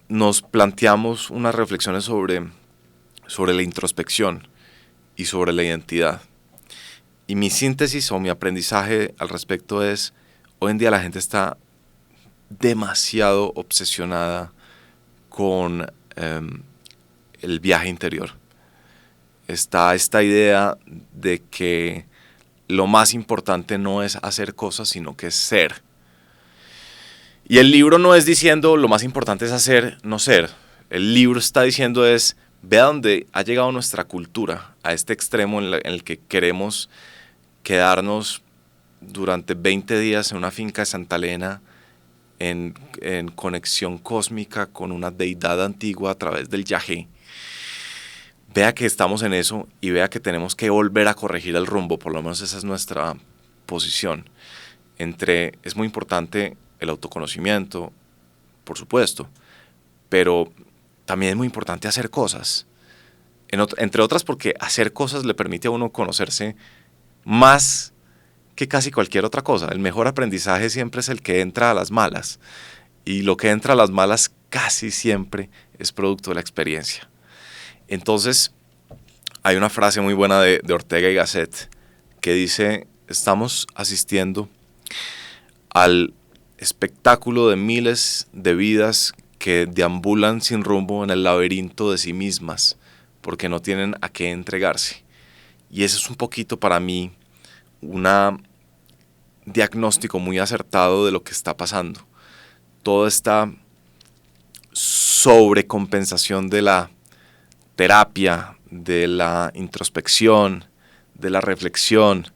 nos planteamos unas reflexiones sobre la introspección y sobre la identidad. Y mi síntesis o mi aprendizaje al respecto es, hoy en día la gente está demasiado obsesionada con el viaje interior. Está esta idea de que lo más importante no es hacer cosas, sino que es ser. Y el libro no es diciendo lo más importante es hacer, no ser. El libro está diciendo es, vea dónde ha llegado nuestra cultura, a este extremo en el que queremos quedarnos durante 20 días en una finca de Santa Elena en conexión cósmica con una deidad antigua a través del yagé. Vea que estamos en eso y vea que tenemos que volver a corregir el rumbo, por lo menos esa es nuestra posición. Es muy importante el autoconocimiento, por supuesto, pero también es muy importante hacer cosas. Entre otras porque hacer cosas le permite a uno conocerse más que casi cualquier otra cosa. El mejor aprendizaje siempre es el que entra a las malas, y lo que entra a las malas casi siempre es producto de la experiencia. Entonces, hay una frase muy buena de Ortega y Gasset que dice, estamos asistiendo al espectáculo de miles de vidas que deambulan sin rumbo en el laberinto de sí mismas porque no tienen a qué entregarse. Y eso es un poquito para mí un diagnóstico muy acertado de lo que está pasando. Toda esta sobrecompensación de la terapia, de la introspección, de la reflexión,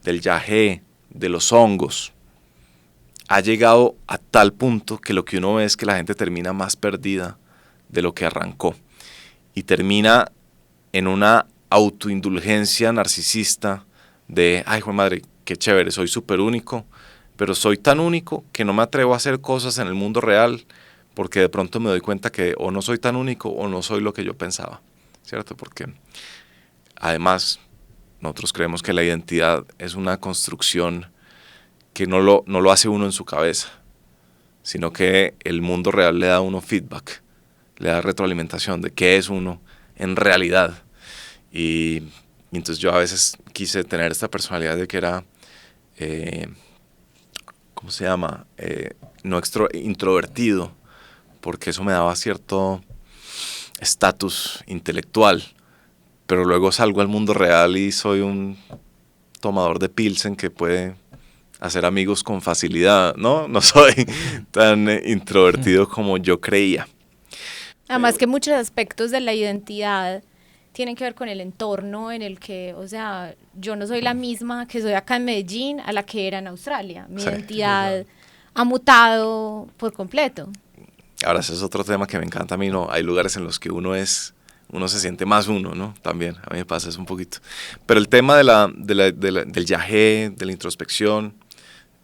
del yagé, de los hongos, ha llegado a tal punto que lo que uno ve es que la gente termina más perdida de lo que arrancó y termina en una autoindulgencia narcisista de, ay, joder madre, qué chévere, soy súper único, pero soy tan único que no me atrevo a hacer cosas en el mundo real porque de pronto me doy cuenta que o no soy tan único o no soy lo que yo pensaba, ¿cierto? Porque además nosotros creemos que la identidad es una construcción que no lo hace uno en su cabeza, sino que el mundo real le da a uno feedback, le da retroalimentación de qué es uno en realidad. Y entonces yo a veces quise tener esta personalidad de que era, ¿cómo se llama? No introvertido, porque eso me daba cierto estatus intelectual. Pero luego salgo al mundo real y soy un tomador de Pilsen que puede hacer amigos con facilidad, ¿no? No soy tan introvertido como yo creía. Además que muchos aspectos de la identidad tienen que ver con el entorno en el que, o sea, yo no soy la misma que soy acá en Medellín a la que era en Australia. Mi identidad ha mutado por completo. Ahora, ese es otro tema que me encanta a mí, ¿no? Hay lugares en los que uno se siente más uno, ¿no? También, a mí me pasa eso un poquito. Pero el tema del yagé, de la introspección,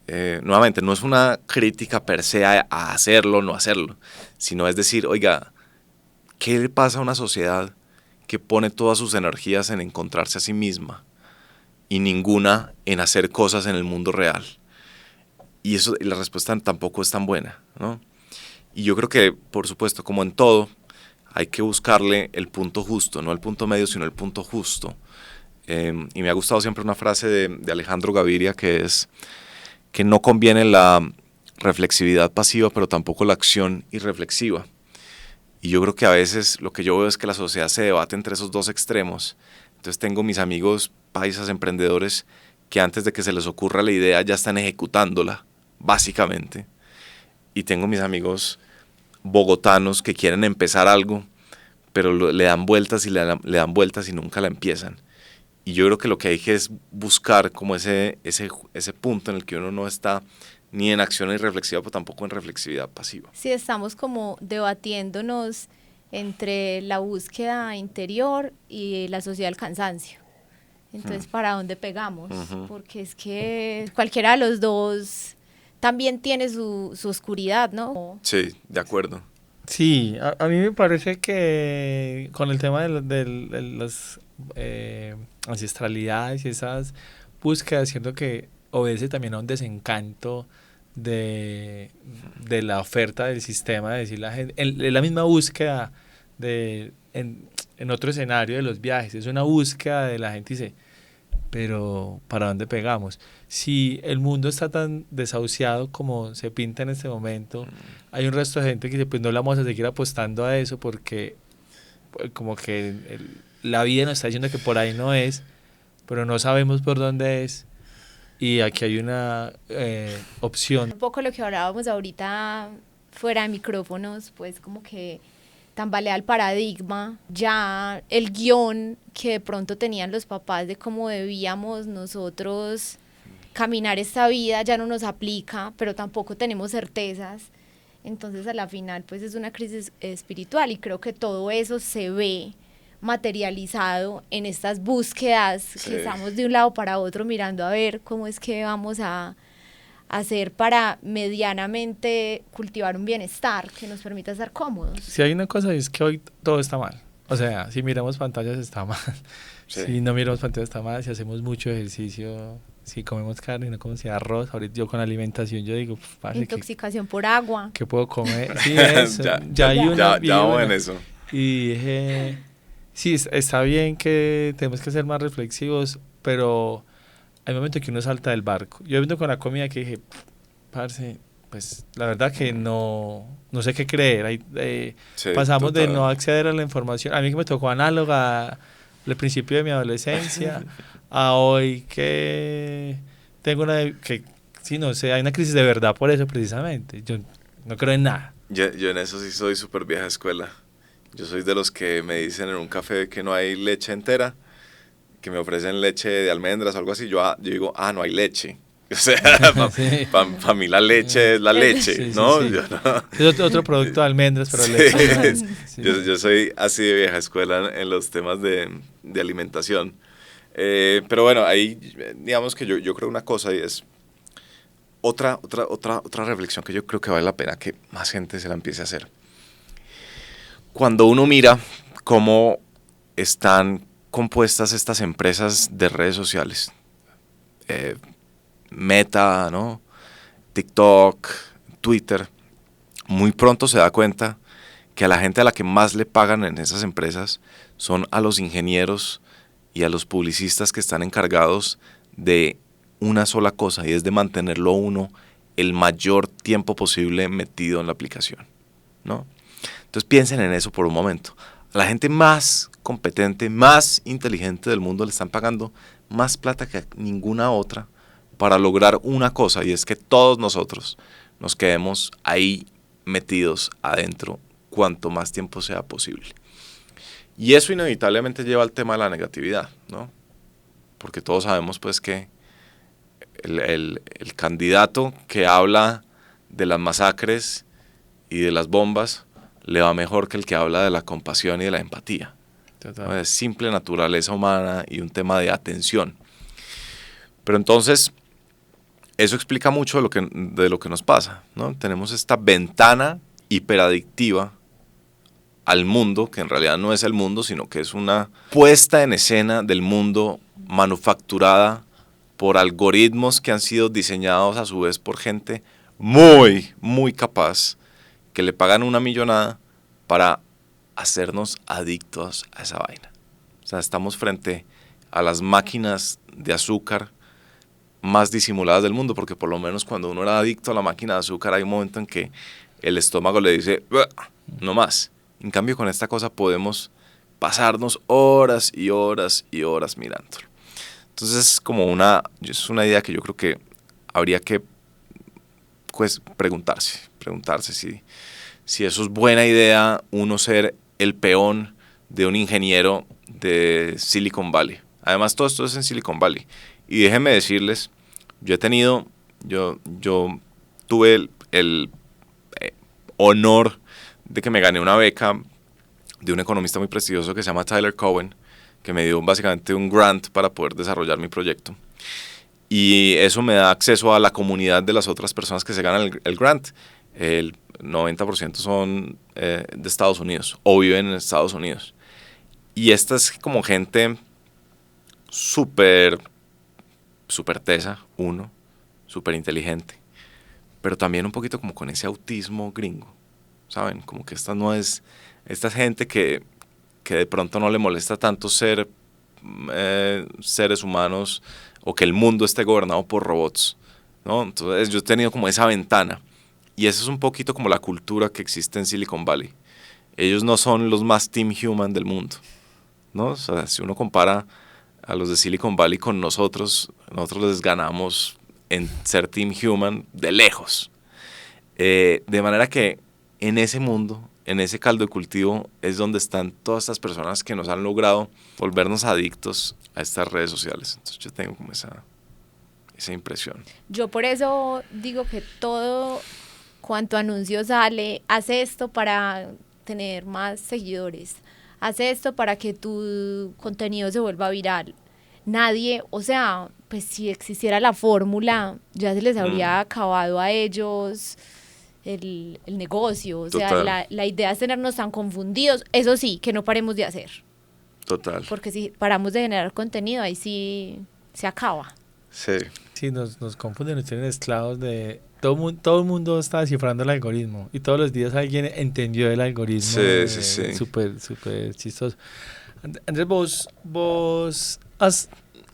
nuevamente, no es una crítica per se a hacerlo o no hacerlo, sino es decir, oiga, ¿qué le pasa a una sociedad que pone todas sus energías en encontrarse a sí misma y ninguna en hacer cosas en el mundo real? Y la respuesta tampoco es tan buena, ¿no? Y yo creo que, por supuesto, como en todo, hay que buscarle el punto justo, no el punto medio, sino el punto justo. Y me ha gustado siempre una frase de Alejandro Gaviria que es que no conviene la reflexividad pasiva, pero tampoco la acción irreflexiva. Y yo creo que a veces lo que yo veo es que la sociedad se debate entre esos dos extremos. Entonces tengo mis amigos paisas emprendedores que antes de que se les ocurra la idea ya están ejecutándola, básicamente. Y tengo mis amigos bogotanos que quieren empezar algo, pero le dan vueltas y le dan vueltas y nunca la empiezan. Y yo creo que lo que hay que es buscar como ese punto en el que uno no está ni en acción irreflexiva, pero tampoco en reflexividad pasiva. Sí, estamos como debatiéndonos entre la búsqueda interior y la sociedad del cansancio. Entonces, ¿para dónde pegamos? Porque es que cualquiera de los dos también tiene su oscuridad, ¿no? Sí, de acuerdo. Sí, a mí me parece que con el tema de las ancestralidades y esas búsquedas, siento que obedece también a un desencanto de la oferta del sistema, de decir la gente, en la misma búsqueda en otro escenario de los viajes, es una búsqueda de la gente, dice, pero ¿para dónde pegamos? Si el mundo está tan desahuciado como se pinta en este momento, hay un resto de gente que dice, pues no le vamos a seguir apostando a eso porque como que la vida nos está diciendo que por ahí no es, pero no sabemos por dónde es, y aquí hay una opción. Un poco lo que hablábamos ahorita fuera de micrófonos, pues como que tambalea el paradigma, ya el guión que de pronto tenían los papás de cómo debíamos nosotros caminar esta vida ya no nos aplica, pero tampoco tenemos certezas. Entonces a la final pues es una crisis espiritual y creo que todo eso se ve materializado en estas búsquedas que estamos de un lado para otro mirando a ver cómo es que vamos a hacer para medianamente cultivar un bienestar que nos permita estar cómodos. Si hay una cosa es que hoy todo está mal. O sea, si miramos pantallas está mal. Sí. Si no miramos pantallas está mal. Si hacemos mucho ejercicio, si comemos carne y no comemos arroz. Ahorita yo con alimentación yo digo, intoxicación por agua. ¿Qué puedo comer? Sí, eso. ya hay una. Ya vamos en eso. Y dije, sí, está bien que tenemos que ser más reflexivos, pero hay momentos que uno salta del barco. Yo viendo con la comida que dije, parce, pues la verdad que no sé qué creer. Pasamos total. De no acceder a la información. A mí que me tocó análoga al principio de mi adolescencia, a hoy que tengo sí, no sé, hay una crisis de verdad por eso precisamente. Yo no creo en nada. Yo en eso sí soy súper vieja escuela. Yo soy de los que me dicen en un café que no hay leche entera, que me ofrecen leche de almendras o algo así, yo digo, no hay leche. O sea, para mí la leche es la leche, ¿no? Sí. Yo no. Es otro producto de almendras, pero leche. Yo soy así de vieja escuela en los temas de alimentación. Pero bueno, ahí digamos que yo creo una cosa y es otra reflexión que yo creo que vale la pena que más gente se la empiece a hacer. Cuando uno mira cómo están compuestas estas empresas de redes sociales, Meta, ¿no? TikTok, Twitter, muy pronto se da cuenta que a la gente a la que más le pagan en esas empresas son a los ingenieros y a los publicistas que están encargados de una sola cosa, y es de mantenerlo uno el mayor tiempo posible metido en la aplicación, ¿no? Entonces piensen en eso por un momento. A la gente más competente, más inteligente del mundo le están pagando más plata que a ninguna otra para lograr una cosa, y es que todos nosotros nos quedemos ahí metidos adentro cuanto más tiempo sea posible. Y eso inevitablemente lleva al tema de la negatividad, ¿no? Porque todos sabemos pues que el candidato que habla de las masacres y de las bombas le va mejor que el que habla de la compasión y de la empatía. ¿No? Es simple naturaleza humana y un tema de atención. Pero entonces, eso explica mucho de lo que nos pasa, ¿no? Tenemos esta ventana hiperadictiva al mundo, que en realidad no es el mundo, sino que es una puesta en escena del mundo manufacturada por algoritmos que han sido diseñados a su vez por gente muy, muy capaz, que le pagan una millonada para hacernos adictos a esa vaina. O sea, estamos frente a las máquinas de azúcar más disimuladas del mundo, porque por lo menos cuando uno era adicto a la máquina de azúcar hay un momento en que el estómago le dice, no más. En cambio, con esta cosa podemos pasarnos horas y horas y horas mirándolo. Entonces es una idea que yo creo que habría que pues, preguntarse si eso es buena idea, uno ser el peón de un ingeniero de Silicon Valley. Además, todo esto es en Silicon Valley. Y déjenme decirles, yo tuve el honor de que me gané una beca de un economista muy prestigioso que se llama Tyler Cowen, que me dio básicamente un grant para poder desarrollar mi proyecto. Y eso me da acceso a la comunidad de las otras personas que se ganan el grant. El 90% son de Estados Unidos o viven en Estados Unidos. Y esta es como gente súper tesa, súper inteligente, pero también un poquito como con ese autismo gringo, ¿saben? Como que esta no es, esta gente que de pronto no le molesta tanto ser seres humanos o que el mundo esté gobernado por robots, ¿no? Entonces yo he tenido como esa ventana, y eso es un poquito como la cultura que existe en Silicon Valley. Ellos no son los más team human del mundo, ¿no? O sea, si uno compara a los de Silicon Valley con nosotros les ganamos en ser team human de lejos. De manera que en ese mundo, en ese caldo de cultivo, es donde están todas estas personas que nos han logrado volvernos adictos a estas redes sociales. Entonces yo tengo como esa impresión. Yo por eso digo que todo cuanto anuncio sale, hace esto para tener más seguidores, hace esto para que tu contenido se vuelva viral. Nadie, o sea, pues si existiera la fórmula, ya se les habría acabado a ellos el negocio. O sea, la idea es tenernos tan confundidos. Eso sí, que no paremos de hacer. Total. Porque si paramos de generar contenido, ahí sí se acaba. Sí. Sí, nos confunden, nos tienen esclavos de... Todo el mundo está descifrando el algoritmo y todos los días alguien entendió el algoritmo. Sí. Súper chistoso. Andrés, vos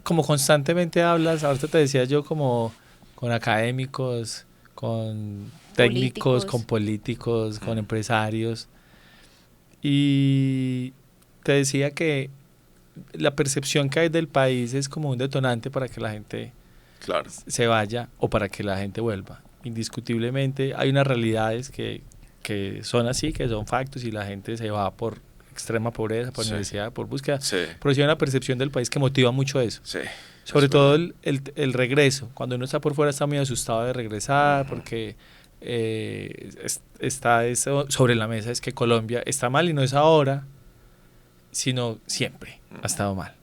como constantemente hablas, ahorita te decía yo como con académicos, con técnicos, con políticos, con empresarios, y te decía que la percepción que hay del país es como un detonante para que la gente se vaya o para que la gente vuelva. Indiscutiblemente hay unas realidades que son así, que son factos, y la gente se va por extrema pobreza, por necesidad, por búsqueda, pero sí hay una percepción del país que motiva mucho eso. Sobre todo el regreso. Cuando uno está por fuera está muy asustado de regresar, porque está eso sobre la mesa, es que Colombia está mal, y no es ahora, sino siempre ha estado mal.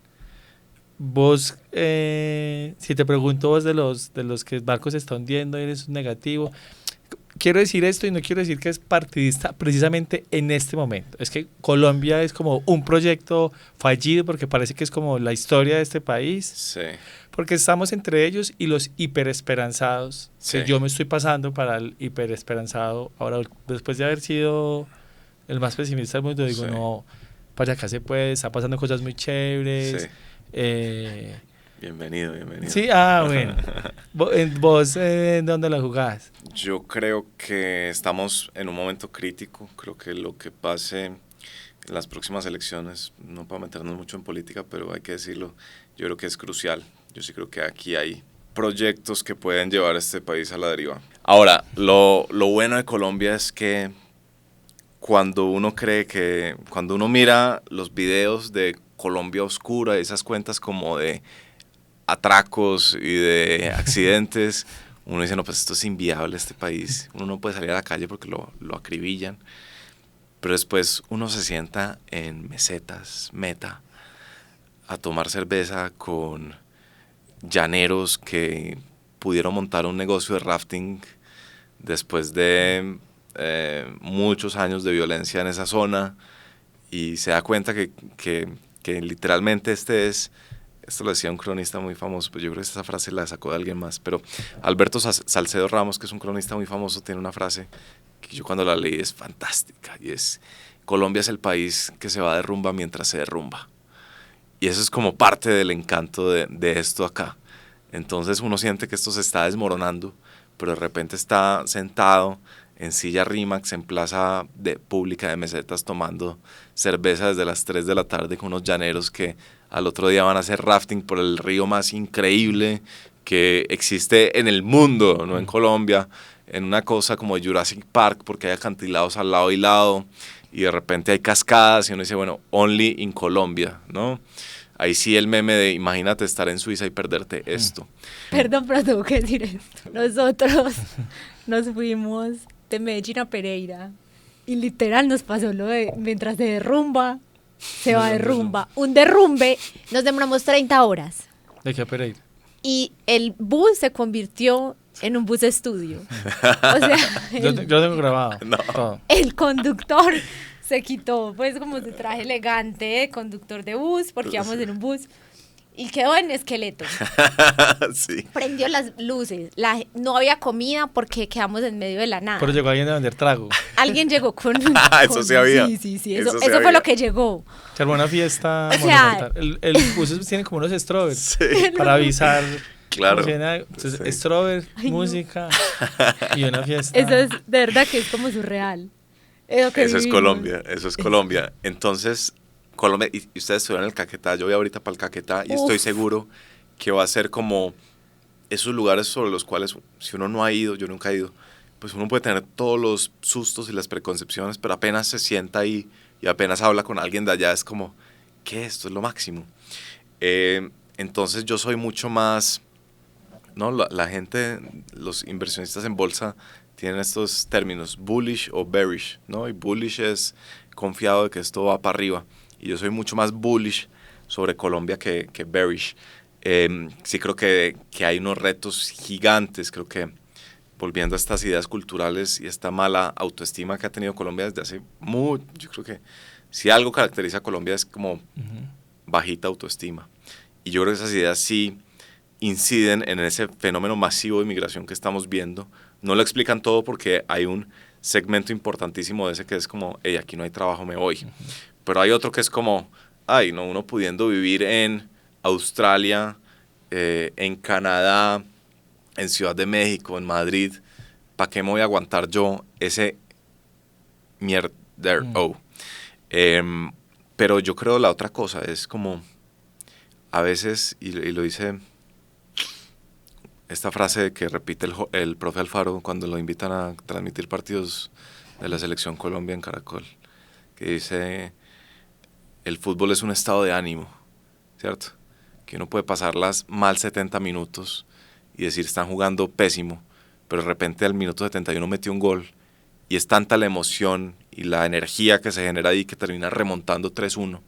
vos, si te pregunto vos de los que el barco se está hundiendo, eres un negativo. Quiero decir esto y no quiero decir que es partidista precisamente en este momento. Es que Colombia es como un proyecto fallido porque parece que es como la historia de este país. Sí. Porque estamos entre ellos y los hiperesperanzados. Sí. Que yo me estoy pasando para el hiperesperanzado. Ahora, después de haber sido el más pesimista del mundo, digo, Sí. no, para acá se puede, están pasando cosas muy chéveres. Sí. Bienvenido. Sí, bueno. ¿Vos en dónde la jugás? Yo creo que estamos en un momento crítico. Creo que lo que pase en las próximas elecciones, no para meternos mucho en política, pero hay que decirlo, yo creo que es crucial. Yo sí creo que aquí hay proyectos que pueden llevar a este país a la deriva. Ahora, lo bueno de Colombia es que cuando uno mira los videos de Colombia Oscura, esas cuentas como de atracos y de accidentes, uno dice, no, pues esto es inviable, este país. Uno no puede salir a la calle porque lo acribillan. Pero después uno se sienta en mesetas, meta, a tomar cerveza con llaneros que pudieron montar un negocio de rafting después de muchos años de violencia en esa zona, y se da cuenta que literalmente esto lo decía un cronista muy famoso, pues yo creo que esa frase la sacó de alguien más, pero Alberto Salcedo Ramos, que es un cronista muy famoso, tiene una frase que yo cuando la leí es fantástica, y es: Colombia es el país que se va de rumba mientras se derrumba. Y eso es como parte del encanto de esto acá. Entonces uno siente que esto se está desmoronando, pero de repente está sentado en silla Rimax en plaza pública de Mesetas tomando cerveza desde las 3 de la tarde con unos llaneros que al otro día van a hacer rafting por el río más increíble que existe en el mundo, no en Colombia, en una cosa como Jurassic Park, porque hay acantilados al lado y lado, y de repente hay cascadas, y uno dice, bueno, only in Colombia, ¿no? Ahí sí el meme de imagínate estar en Suiza y perderte esto. Perdón, pero tengo que decir esto. Nosotros nos fuimos de Medellín a Pereira y literal nos pasó lo de mientras se derrumba, se va de rumba. Un derrumbe, nos demoramos 30 horas. ¿De qué a Pereira? Y el bus se convirtió en un bus estudio. O sea, Yo lo tengo grabado. No. Todo. el conductor se quitó pues como su traje elegante de conductor de bus, porque íbamos en un bus, y quedó en esqueleto. Sí. Prendió las luces, no había comida porque quedamos en medio de la nada. Pero llegó alguien a vender trago. Alguien llegó con... Eso sí había. Sí, Eso eso sí fue había. lo que llegó. Se armó una fiesta O sea, monumental. El bus tiene como unos strovers Sí. para avisar. Claro. cómo se llama. Entonces, Sí. strover, Ay, no. música y una fiesta. Eso es, de verdad que es como surreal. Eso que Eso es vivimos. Colombia, eso es Colombia. Entonces, Colombia, y ustedes estuvieron en el Caquetá, yo voy ahorita para el Caquetá y estoy Uf. seguro que va a ser como esos lugares sobre los cuales, si uno no ha ido, yo nunca he ido, pues uno puede tener todos los sustos y las preconcepciones, pero apenas se sienta ahí y apenas habla con alguien de allá, es como, ¿qué? Esto es lo máximo. Entonces yo soy mucho más, ¿no? La gente, los inversionistas en bolsa tienen estos términos, bullish o bearish, ¿no? Y bullish es confiado de que esto va para arriba, y yo soy mucho más bullish sobre Colombia que bearish. Sí creo que hay unos retos gigantes, creo que volviendo a estas ideas culturales y esta mala autoestima que ha tenido Colombia desde hace mucho, yo creo que si algo caracteriza a Colombia es como bajita autoestima. Y yo creo que esas ideas sí inciden en ese fenómeno masivo de migración que estamos viendo. No lo explican todo porque hay un segmento importantísimo de ese que es como, hey, aquí no hay trabajo, me voy. Pero hay otro que es como, ay, no, uno pudiendo vivir en Australia, en Canadá, en Ciudad de México, en Madrid, ¿para qué me voy a aguantar yo ese mierdero? Pero yo creo la otra cosa es como, a veces, y lo dice esta frase que repite el profe Alfaro cuando lo invitan a transmitir partidos de la Selección Colombia en Caracol, que dice, el fútbol es un estado de ánimo, ¿cierto? Que uno puede pasarlas mal 70 minutos y decir están jugando pésimo, pero de repente al minuto 71 metió un gol y es tanta la emoción y la energía que se genera ahí que termina remontando 3-1.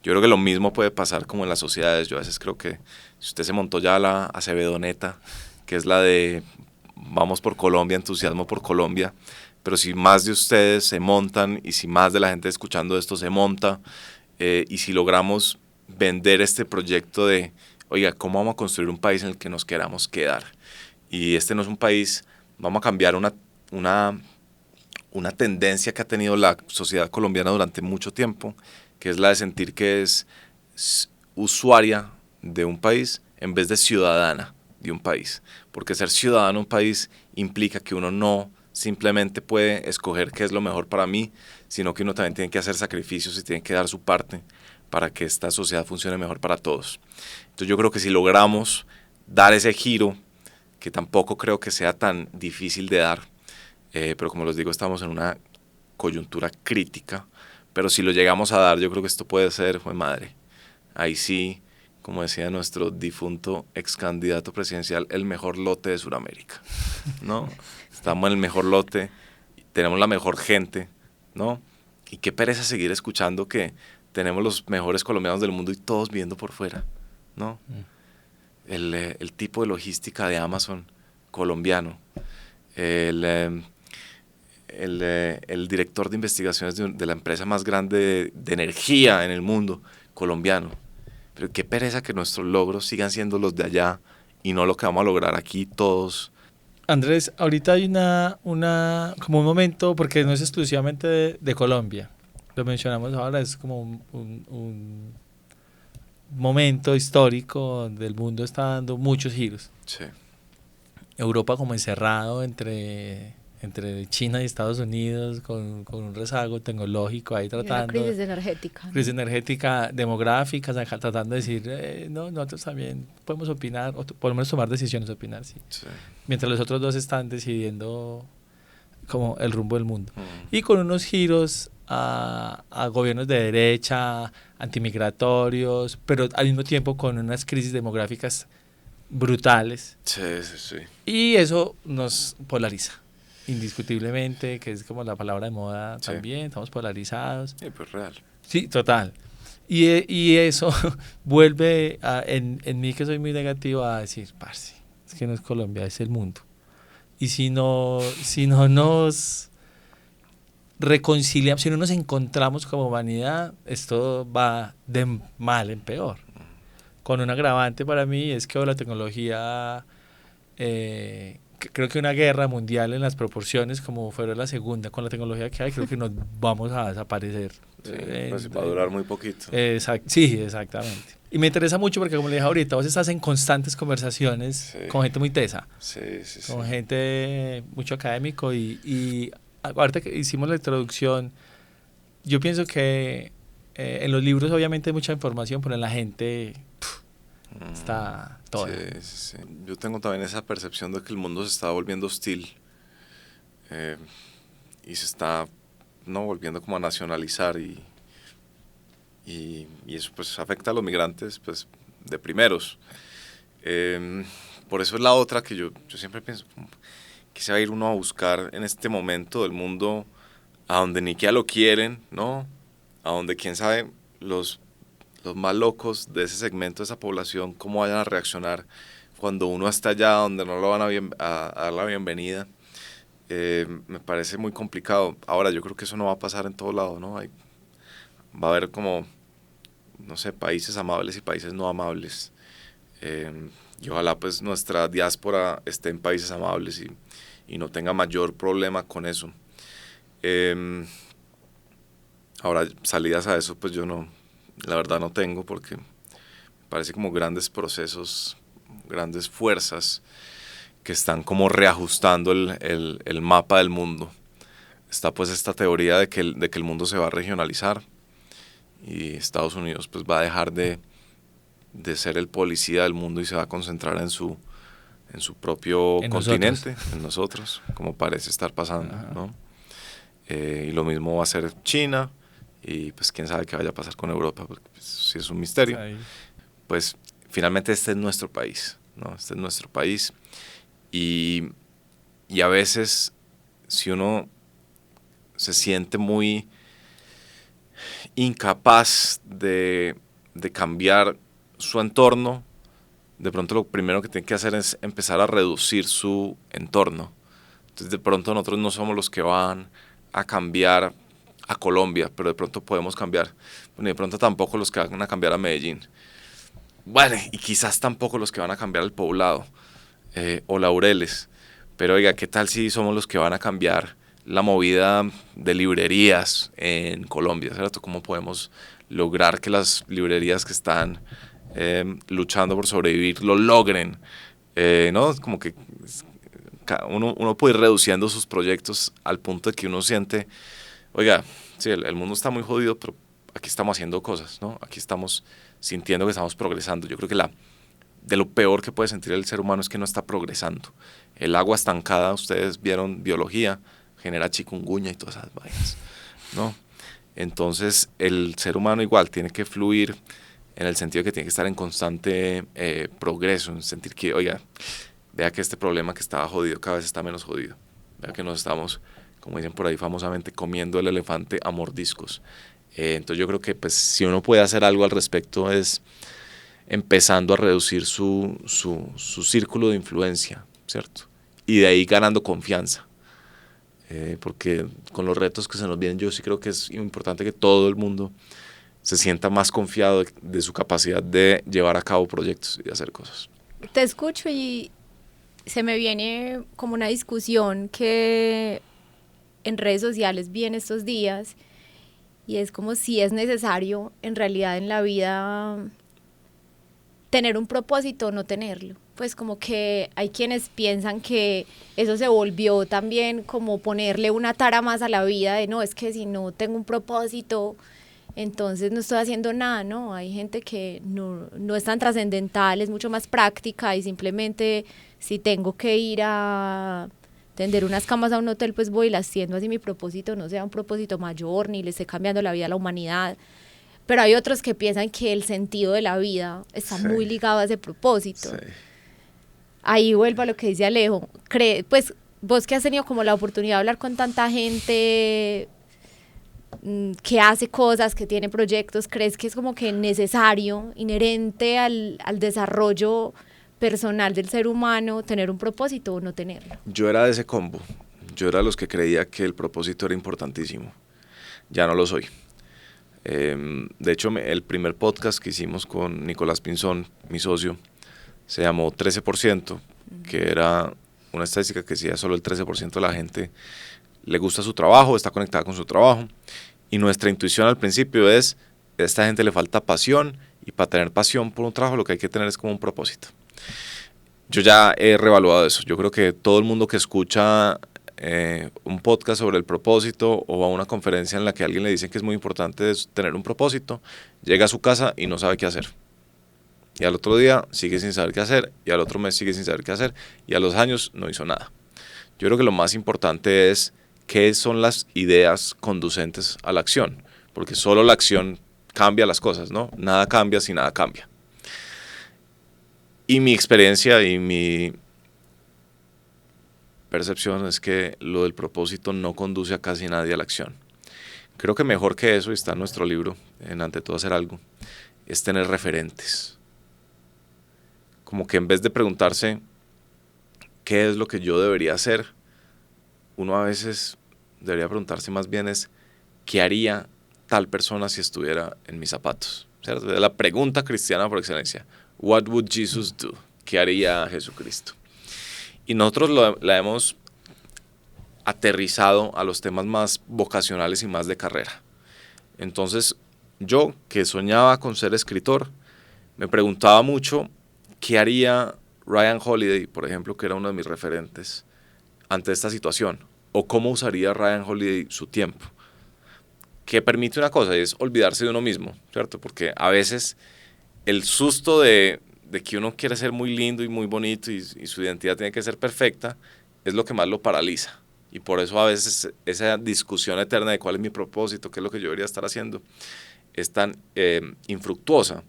Yo creo que lo mismo puede pasar como en las sociedades. Yo a veces creo que si usted se montó ya la Acebedoneta, que es la de vamos por Colombia, entusiasmo por Colombia, pero si más de ustedes se montan y si más de la gente escuchando esto se monta, y si logramos vender este proyecto de, oiga, ¿cómo vamos a construir un país en el que nos queramos quedar? Y este no es un país, vamos a cambiar una tendencia que ha tenido la sociedad colombiana durante mucho tiempo, que es la de sentir que es usuaria de un país en vez de ciudadana de un país. Porque ser ciudadano de un país implica que uno no simplemente puede escoger qué es lo mejor para mí, sino que uno también tiene que hacer sacrificios y tiene que dar su parte para que esta sociedad funcione mejor para todos. Entonces yo creo que si logramos dar ese giro, que tampoco creo que sea tan difícil de dar, pero como les digo, estamos en una coyuntura crítica, pero si lo llegamos a dar, yo creo que esto puede ser, fue madre, ahí sí, como decía nuestro difunto ex candidato presidencial, el mejor lote de Sudamérica, ¿no? Estamos en el mejor lote, tenemos la mejor gente, ¿no? Y qué pereza seguir escuchando que tenemos los mejores colombianos del mundo y todos viviendo por fuera, ¿no? El tipo de logística de Amazon colombiano, el director de investigaciones de la empresa más grande de energía en el mundo, colombiano. Pero qué pereza que nuestros logros sigan siendo los de allá y no lo que vamos a lograr aquí todos. Andrés, ahorita hay como un momento, porque no es exclusivamente de Colombia, lo mencionamos ahora, es como un momento histórico donde el mundo está dando muchos giros. Sí. Europa como encerrado entre China y Estados Unidos con un rezago tecnológico ahí tratando. Y una crisis energética. Crisis energética, demográfica, tratando de decir, no, nosotros también podemos opinar, o por lo menos tomar decisiones, opinar, sí. Sí. Mientras los otros dos están decidiendo como el rumbo del mundo. Y con unos giros a gobiernos de derecha, antimigratorios, pero al mismo tiempo con unas crisis demográficas brutales. Sí, sí, sí. Y eso nos polariza, indiscutiblemente, que es como la palabra de moda Sí. también, estamos polarizados. Sí, pues real. Sí, total. Y eso vuelve en mí, que soy muy negativo, a decir, parce, es que no es Colombia, es el mundo. Y si no nos reconciliamos, si no nos encontramos como humanidad, esto va de mal en peor. Con un agravante para mí es que la tecnología, creo que una guerra mundial en las proporciones como fuera la segunda, con la tecnología que hay, creo que nos vamos a desaparecer. Sí, pues va a durar muy poquito. Sí, exactamente. Y me interesa mucho porque, como le dije ahorita, vos estás en constantes conversaciones Sí. con gente muy tesa, Sí, sí, sí. con gente mucho académico y ahorita que hicimos la introducción, yo pienso que en los libros obviamente hay mucha información, pero en la gente está todo. Sí, sí, sí. Yo tengo también esa percepción de que el mundo se está volviendo hostil, y se está volviendo como a nacionalizar y eso pues afecta a los migrantes pues de primeros. Por eso es la otra que yo siempre pienso que se va a ir uno a buscar en este momento del mundo a donde ni siquiera lo quieren, ¿no? A donde quién sabe los más locos de ese segmento, de esa población, cómo vayan a reaccionar cuando uno está allá donde no lo van a dar la bienvenida. Me parece muy complicado. Ahora, yo creo que eso no va a pasar en todo lado, ¿no? Va a haber como, no sé, países amables y países no amables. Y ojalá pues nuestra diáspora esté en países amables y no tenga mayor problema con eso. Ahora, salidas a eso, pues yo no, la verdad no tengo, porque me parece como grandes procesos, grandes fuerzas que están como reajustando el mapa del mundo. Está pues esta teoría de que el mundo se va a regionalizar y Estados Unidos pues va a dejar de ser el policía del mundo y se va a concentrar en su propio continente, en nosotros, como parece estar pasando, ¿no? Y lo mismo va a ser China y pues quién sabe qué vaya a pasar con Europa, porque pues, sí es un misterio. Pues finalmente este es nuestro país, ¿no? Este es nuestro país y a veces si uno se siente muy incapaz de cambiar su entorno, de pronto lo primero que tiene que hacer es empezar a reducir su entorno. Entonces de pronto nosotros no somos los que van a cambiar a Colombia, pero de pronto podemos cambiar. Bueno, y de pronto tampoco los que van a cambiar a Medellín. Bueno, y quizás tampoco los que van a cambiar al Poblado o Laureles. Pero oiga, ¿qué tal si somos los que van a cambiar la movida de librerías en Colombia, ¿cierto? ¿Cómo podemos lograr que las librerías que están luchando por sobrevivir lo logren? ¿No? Como que uno puede ir reduciendo sus proyectos al punto de que uno siente, oiga, sí, el mundo está muy jodido, pero aquí estamos haciendo cosas, ¿no? Aquí estamos sintiendo que estamos progresando. Yo creo que de lo peor que puede sentir el ser humano es que no está progresando. El agua estancada, ustedes vieron biología, genera chikungunya y todas esas vainas, ¿no? Entonces el ser humano igual tiene que fluir en el sentido de que tiene que estar en constante progreso, en sentir que, oiga, vea que este problema que estaba jodido cada vez está menos jodido, vea que nos estamos, como dicen por ahí famosamente, comiendo el elefante a mordiscos. Entonces yo creo que pues, si uno puede hacer algo al respecto es empezando a reducir su círculo de influencia, ¿cierto? Y de ahí ganando confianza. Porque con los retos que se nos vienen yo sí creo que es importante que todo el mundo se sienta más confiado de su capacidad de llevar a cabo proyectos y de hacer cosas. Te escucho y se me viene como una discusión que en redes sociales vi en estos días y es como si es necesario en realidad en la vida tener un propósito o no tenerlo. Pues como que hay quienes piensan que eso se volvió también como ponerle una tara más a la vida de no, es que si no tengo un propósito, entonces no estoy haciendo nada, ¿no? Hay gente que no es tan trascendental, es mucho más práctica y simplemente si tengo que ir a tender unas camas a un hotel, pues voy y las tiendo, así mi propósito no sea un propósito mayor, ni le esté cambiando la vida a la humanidad. Pero hay otros que piensan que el sentido de la vida está muy ligado a ese propósito. Sí. Ahí vuelvo a lo que dice Alejo. Pues vos que has tenido como la oportunidad de hablar con tanta gente que hace cosas, que tiene proyectos, ¿crees que es como que necesario, inherente al desarrollo personal del ser humano, tener un propósito o no tenerlo? Yo era de ese combo. Yo era de los que creía que el propósito era importantísimo. Ya no lo soy. De hecho, el primer podcast que hicimos con Nicolás Pinzón, mi socio, se llamó 13%, que era una estadística que decía solo el 13% de la gente le gusta su trabajo, está conectada con su trabajo, y nuestra intuición al principio es, a esta gente le falta pasión, y para tener pasión por un trabajo lo que hay que tener es como un propósito. Yo ya he reevaluado eso. Yo creo que todo el mundo que escucha un podcast sobre el propósito o a una conferencia en la que alguien le dice que es muy importante tener un propósito, llega a su casa y no sabe qué hacer. Y al otro día sigue sin saber qué hacer, y al otro mes sigue sin saber qué hacer, y a los años no hizo nada. Yo creo que lo más importante es qué son las ideas conducentes a la acción, porque solo la acción cambia las cosas, ¿no? Nada cambia si nada cambia. Y mi experiencia y mi percepción es que lo del propósito no conduce a casi nadie a la acción. Creo que mejor que eso, y está en nuestro libro, en Ante todo hacer algo, es tener referentes. Como que en vez de preguntarse qué es lo que yo debería hacer, uno a veces debería preguntarse más bien es qué haría tal persona si estuviera en mis zapatos, ¿cierto? Es la pregunta cristiana por excelencia. What would Jesus do? ¿Qué haría Jesucristo? Y nosotros la hemos aterrizado a los temas más vocacionales y más de carrera. Entonces, yo que soñaba con ser escritor, me preguntaba mucho qué haría Ryan Holiday, por ejemplo, que era uno de mis referentes, ante esta situación, o cómo usaría Ryan Holiday su tiempo. Que permite una cosa, y es olvidarse de uno mismo, ¿cierto? Porque a veces el susto de que uno quiere ser muy lindo y muy bonito y su identidad tiene que ser perfecta, es lo que más lo paraliza. Y por eso a veces esa discusión eterna de cuál es mi propósito, qué es lo que yo debería estar haciendo, es tan infructuosa.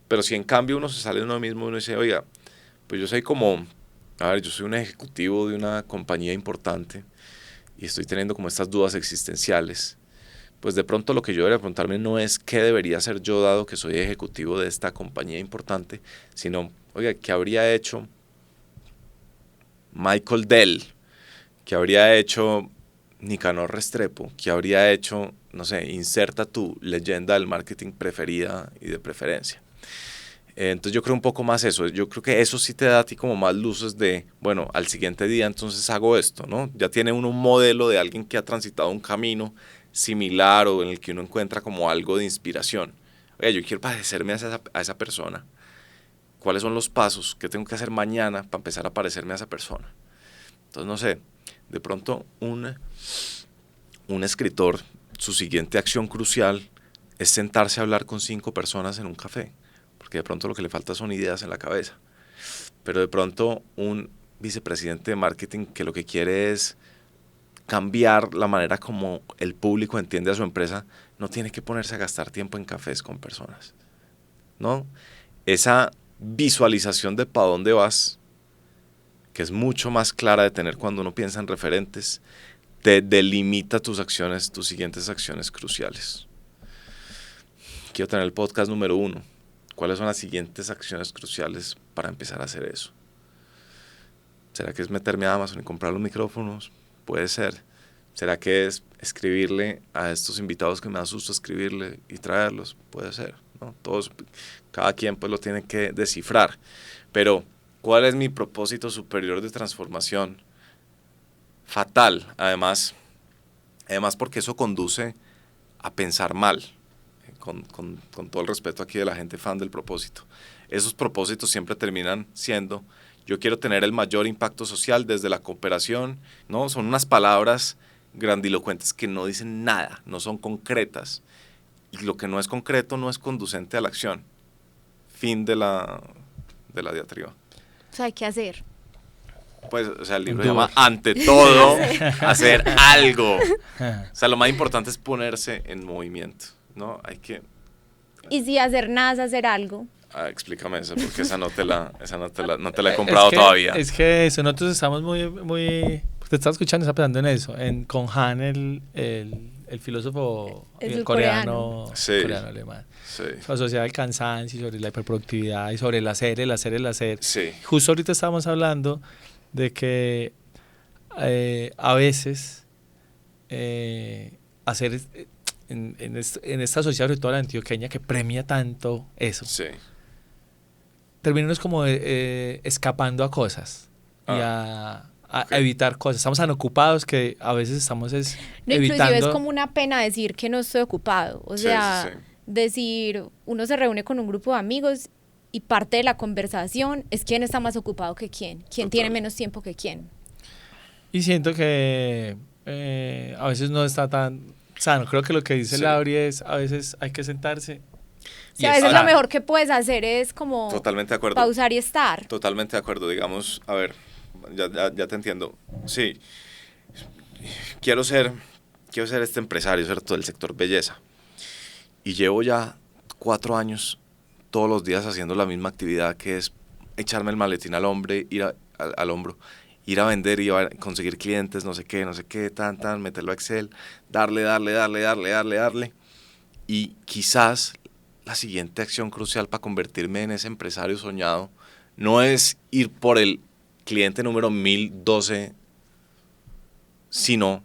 Pero si en cambio uno se sale de uno mismo, uno dice, oiga, pues yo soy yo soy un ejecutivo de una compañía importante y estoy teniendo como estas dudas existenciales. pues de pronto lo que yo debería preguntarme no es qué debería hacer yo dado que soy ejecutivo de esta compañía importante, sino, oiga, ¿qué habría hecho Michael Dell? ¿Qué habría hecho Nicanor Restrepo? ¿Qué habría hecho, no sé, inserta tu leyenda del marketing preferida y de preferencia? Entonces yo creo un poco más eso, yo creo que eso sí te da a ti como más luces de, bueno, al siguiente día entonces hago esto, ¿no? Ya tiene uno un modelo de alguien que ha transitado un camino similar o en el que uno encuentra como algo de inspiración. Oye, yo quiero parecerme a esa persona. ¿Cuáles son los pasos que tengo que hacer mañana para empezar a parecerme a esa persona? Entonces, no sé, de pronto un escritor, su siguiente acción crucial es sentarse a hablar con 5 personas en un café, porque de pronto lo que le falta son ideas en la cabeza. Pero de pronto un vicepresidente de marketing que lo que quiere es cambiar la manera como el público entiende a su empresa, no tiene que ponerse a gastar tiempo en cafés con personas, ¿no? Esa visualización de para dónde vas, que es mucho más clara de tener cuando uno piensa en referentes, te delimita tus acciones, tus siguientes acciones cruciales. Quiero tener el podcast número 1. ¿Cuáles son las siguientes acciones cruciales para empezar a hacer eso? ¿Será que es meterme a Amazon y comprar los micrófonos? Puede ser. ¿Será que es escribirle a estos invitados que me da susto escribirle y traerlos? Puede ser, ¿no? Todos, cada quien pues lo tiene que descifrar. Pero, ¿cuál es mi propósito superior de transformación? Fatal, además porque eso conduce a pensar mal, con todo el respeto aquí de la gente fan del propósito. Esos propósitos siempre terminan siendo, yo quiero tener el mayor impacto social desde la cooperación, ¿no? Son unas palabras grandilocuentes que no dicen nada, no son concretas, y lo que no es concreto no es conducente a la acción. Fin de la diatriba. O sea, hay que hacer. Pues, o sea, el libro se llama Ante todo, hacer algo. O sea, lo más importante es ponerse en movimiento, ¿no? Hay que... Y si hacer nada es hacer algo. Explícame eso, porque no te la he comprado todavía. Es que eso, nosotros estamos muy te estaba escuchando, estaba pensando en eso, con Han, el filósofo coreano, sí, coreano alemán. Sí. Asociado al cansancio, sobre la hiperproductividad y sobre el hacer. Sí. Justo ahorita estábamos hablando de que a veces hacer en esta sociedad, sobre todo la antioqueña, que premia tanto eso, sí, terminamos como escapando a cosas y a evitar cosas. Estamos tan ocupados que a veces estamos evitando. Inclusive es como una pena decir que no estoy ocupado. O sea, sí. decir, uno se reúne con un grupo de amigos y parte de la conversación es quién está más ocupado que quién tiene menos tiempo que quién. Y siento que a veces no está tan sano. Creo que lo que dice Lauri es, a veces hay que sentarse. O sea, a veces lo mejor que puedes hacer es como totalmente de acuerdo. Pausar y estar. Totalmente de acuerdo. Digamos, a ver, ya te entiendo. Sí, quiero ser este empresario, ¿cierto? Del sector belleza. Y llevo ya 4 años todos los días haciendo la misma actividad, que es echarme el maletín al hombro, ir a vender y a conseguir clientes, no sé qué, meterlo a Excel, darle. Y quizás la siguiente acción crucial para convertirme en ese empresario soñado no es ir por el cliente número 1012, sino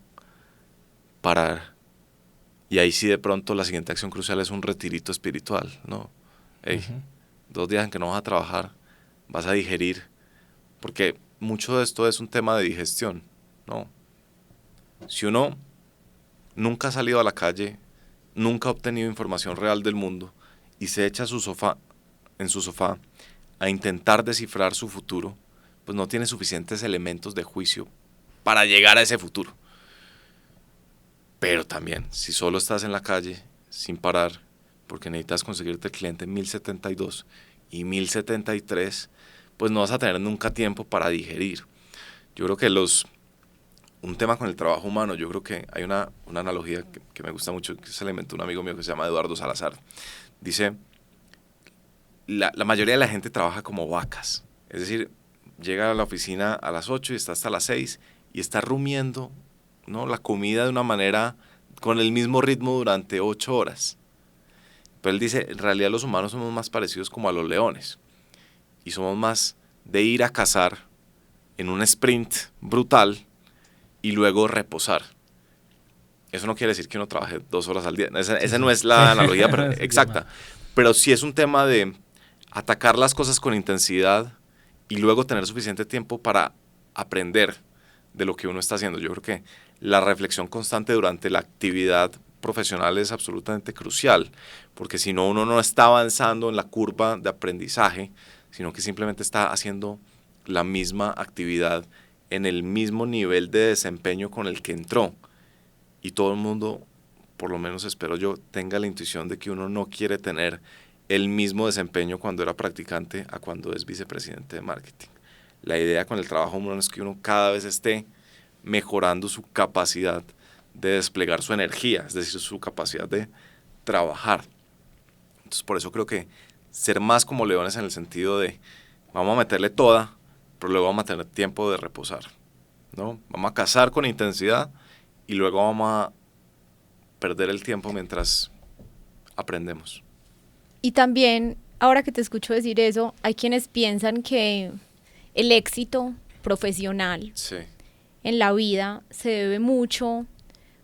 parar. Y ahí sí de pronto la siguiente acción crucial es un retirito espiritual, ¿no? Hey, 2 días en que no vas a trabajar, vas a digerir, porque mucho de esto es un tema de digestión, ¿no? Si uno nunca ha salido a la calle, nunca ha obtenido información real del mundo y se echa en su sofá a intentar descifrar su futuro, pues no tiene suficientes elementos de juicio para llegar a ese futuro. Pero también, si solo estás en la calle sin parar, porque necesitas conseguirte el cliente 1072 y 1073, pues no vas a tener nunca tiempo para digerir. Yo creo que un tema con el trabajo humano, yo creo que hay una analogía que me gusta mucho, que se le inventó un amigo mío que se llama Eduardo Salazar. Dice, la mayoría de la gente trabaja como vacas, es decir, llega a la oficina a las 8 y está hasta las 6 y está rumiando, ¿no?, la comida de una manera con el mismo ritmo durante 8 horas. Pero él dice, en realidad los humanos somos más parecidos como a los leones. Y somos más de ir a cazar en un sprint brutal y luego reposar. Eso no quiere decir que uno trabaje 2 horas al día. Esa no es la analogía exacta. Pero sí es un tema de atacar las cosas con intensidad y luego tener suficiente tiempo para aprender de lo que uno está haciendo. Yo creo que la reflexión constante durante la actividad profesional es absolutamente crucial, porque si no, uno no está avanzando en la curva de aprendizaje, sino que simplemente está haciendo la misma actividad en el mismo nivel de desempeño con el que entró. Y todo el mundo, por lo menos espero yo, tenga la intuición de que uno no quiere tener el mismo desempeño cuando era practicante a cuando es vicepresidente de marketing. La idea con el trabajo humano es que uno cada vez esté mejorando su capacidad de desplegar su energía, es decir, su capacidad de trabajar. Entonces, por eso creo que ser más como leones en el sentido de vamos a meterle toda, pero luego vamos a tener tiempo de reposar, ¿no? Vamos a cazar con intensidad y luego vamos a perder el tiempo mientras aprendemos. Y también, ahora que te escucho decir eso, hay quienes piensan que el éxito profesional Sí. en la vida se debe mucho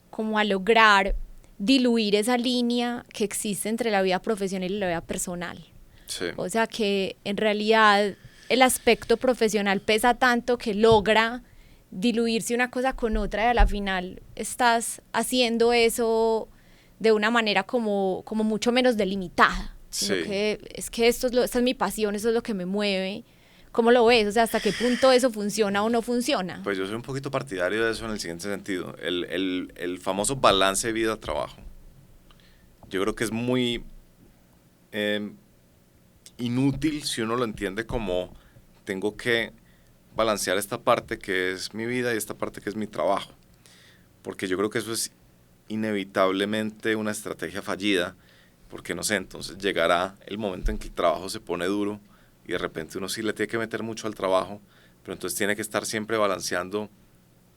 como a lograr diluir esa línea que existe entre la vida profesional y la vida personal. Sí. O sea que en realidad el aspecto profesional pesa tanto que logra diluirse una cosa con otra y a la final estás haciendo eso de una manera como mucho menos delimitada. Sino Sí. que es que esta es mi pasión, eso es lo que me mueve. ¿Cómo lo ves? O sea, ¿hasta qué punto eso funciona o no funciona? Pues yo soy un poquito partidario de eso en el siguiente sentido. El famoso balance vida-trabajo. Yo creo que es muy inútil si uno lo entiende como tengo que balancear esta parte que es mi vida y esta parte que es mi trabajo. Porque yo creo que eso es inevitablemente una estrategia fallida, porque no sé, entonces llegará el momento en que el trabajo se pone duro y de repente uno sí le tiene que meter mucho al trabajo, pero entonces tiene que estar siempre balanceando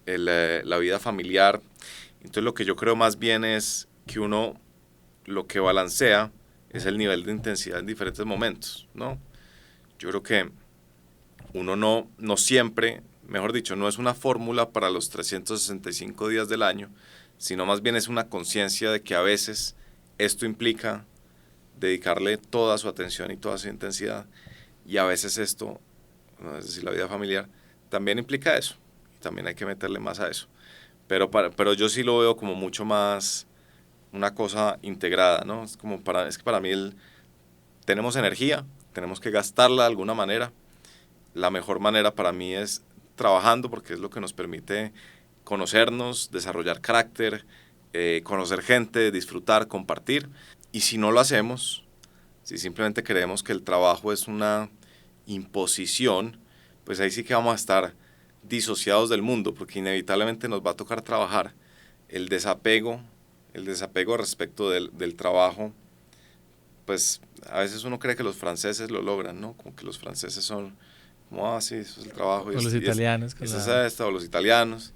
la vida familiar. Entonces lo que yo creo más bien es que uno lo que balancea es el nivel de intensidad en diferentes momentos, ¿no? Yo creo que uno no siempre, mejor dicho, no es una fórmula para los 365 días del año, sino más bien es una conciencia de que a veces esto implica dedicarle toda su atención y toda su intensidad, y a veces esto, es decir, la vida familiar, también implica eso, y también hay que meterle más a eso. Pero yo sí lo veo como mucho más una cosa integrada, ¿no? Es que para mí tenemos energía, tenemos que gastarla de alguna manera. La mejor manera para mí es trabajando, porque es lo que nos permite conocernos, desarrollar carácter, conocer gente, disfrutar, compartir. Y si no lo hacemos, si simplemente creemos que el trabajo es una imposición, pues ahí sí que vamos a estar disociados del mundo, porque inevitablemente nos va a tocar trabajar. El desapego respecto del trabajo, pues a veces uno cree que los franceses lo logran, ¿no? Como que los franceses son como, sí, eso es el trabajo. O los italianos. Eso es esto, o los italianos.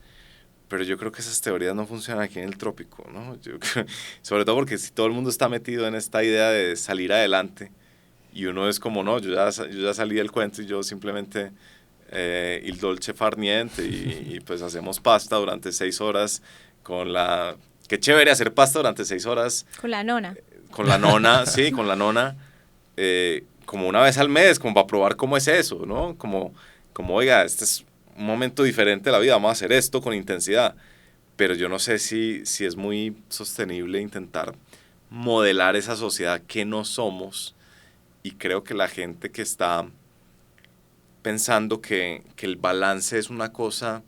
Pero yo creo que esas teorías no funcionan aquí en el trópico, ¿no? Sobre todo porque si todo el mundo está metido en esta idea de salir adelante y uno es como, no, yo ya salí del cuento y yo simplemente il dolce far niente y pues hacemos pasta durante 6 horas con la... Qué chévere hacer pasta durante 6 horas. Con la nona. Con la nona, sí, con la nona, como una vez al mes, como para probar cómo es eso, ¿no? Como oiga, este es un momento diferente de la vida, vamos a hacer esto con intensidad. Pero yo no sé si es muy sostenible intentar modelar esa sociedad que no somos, y creo que la gente que está pensando que el balance es una cosa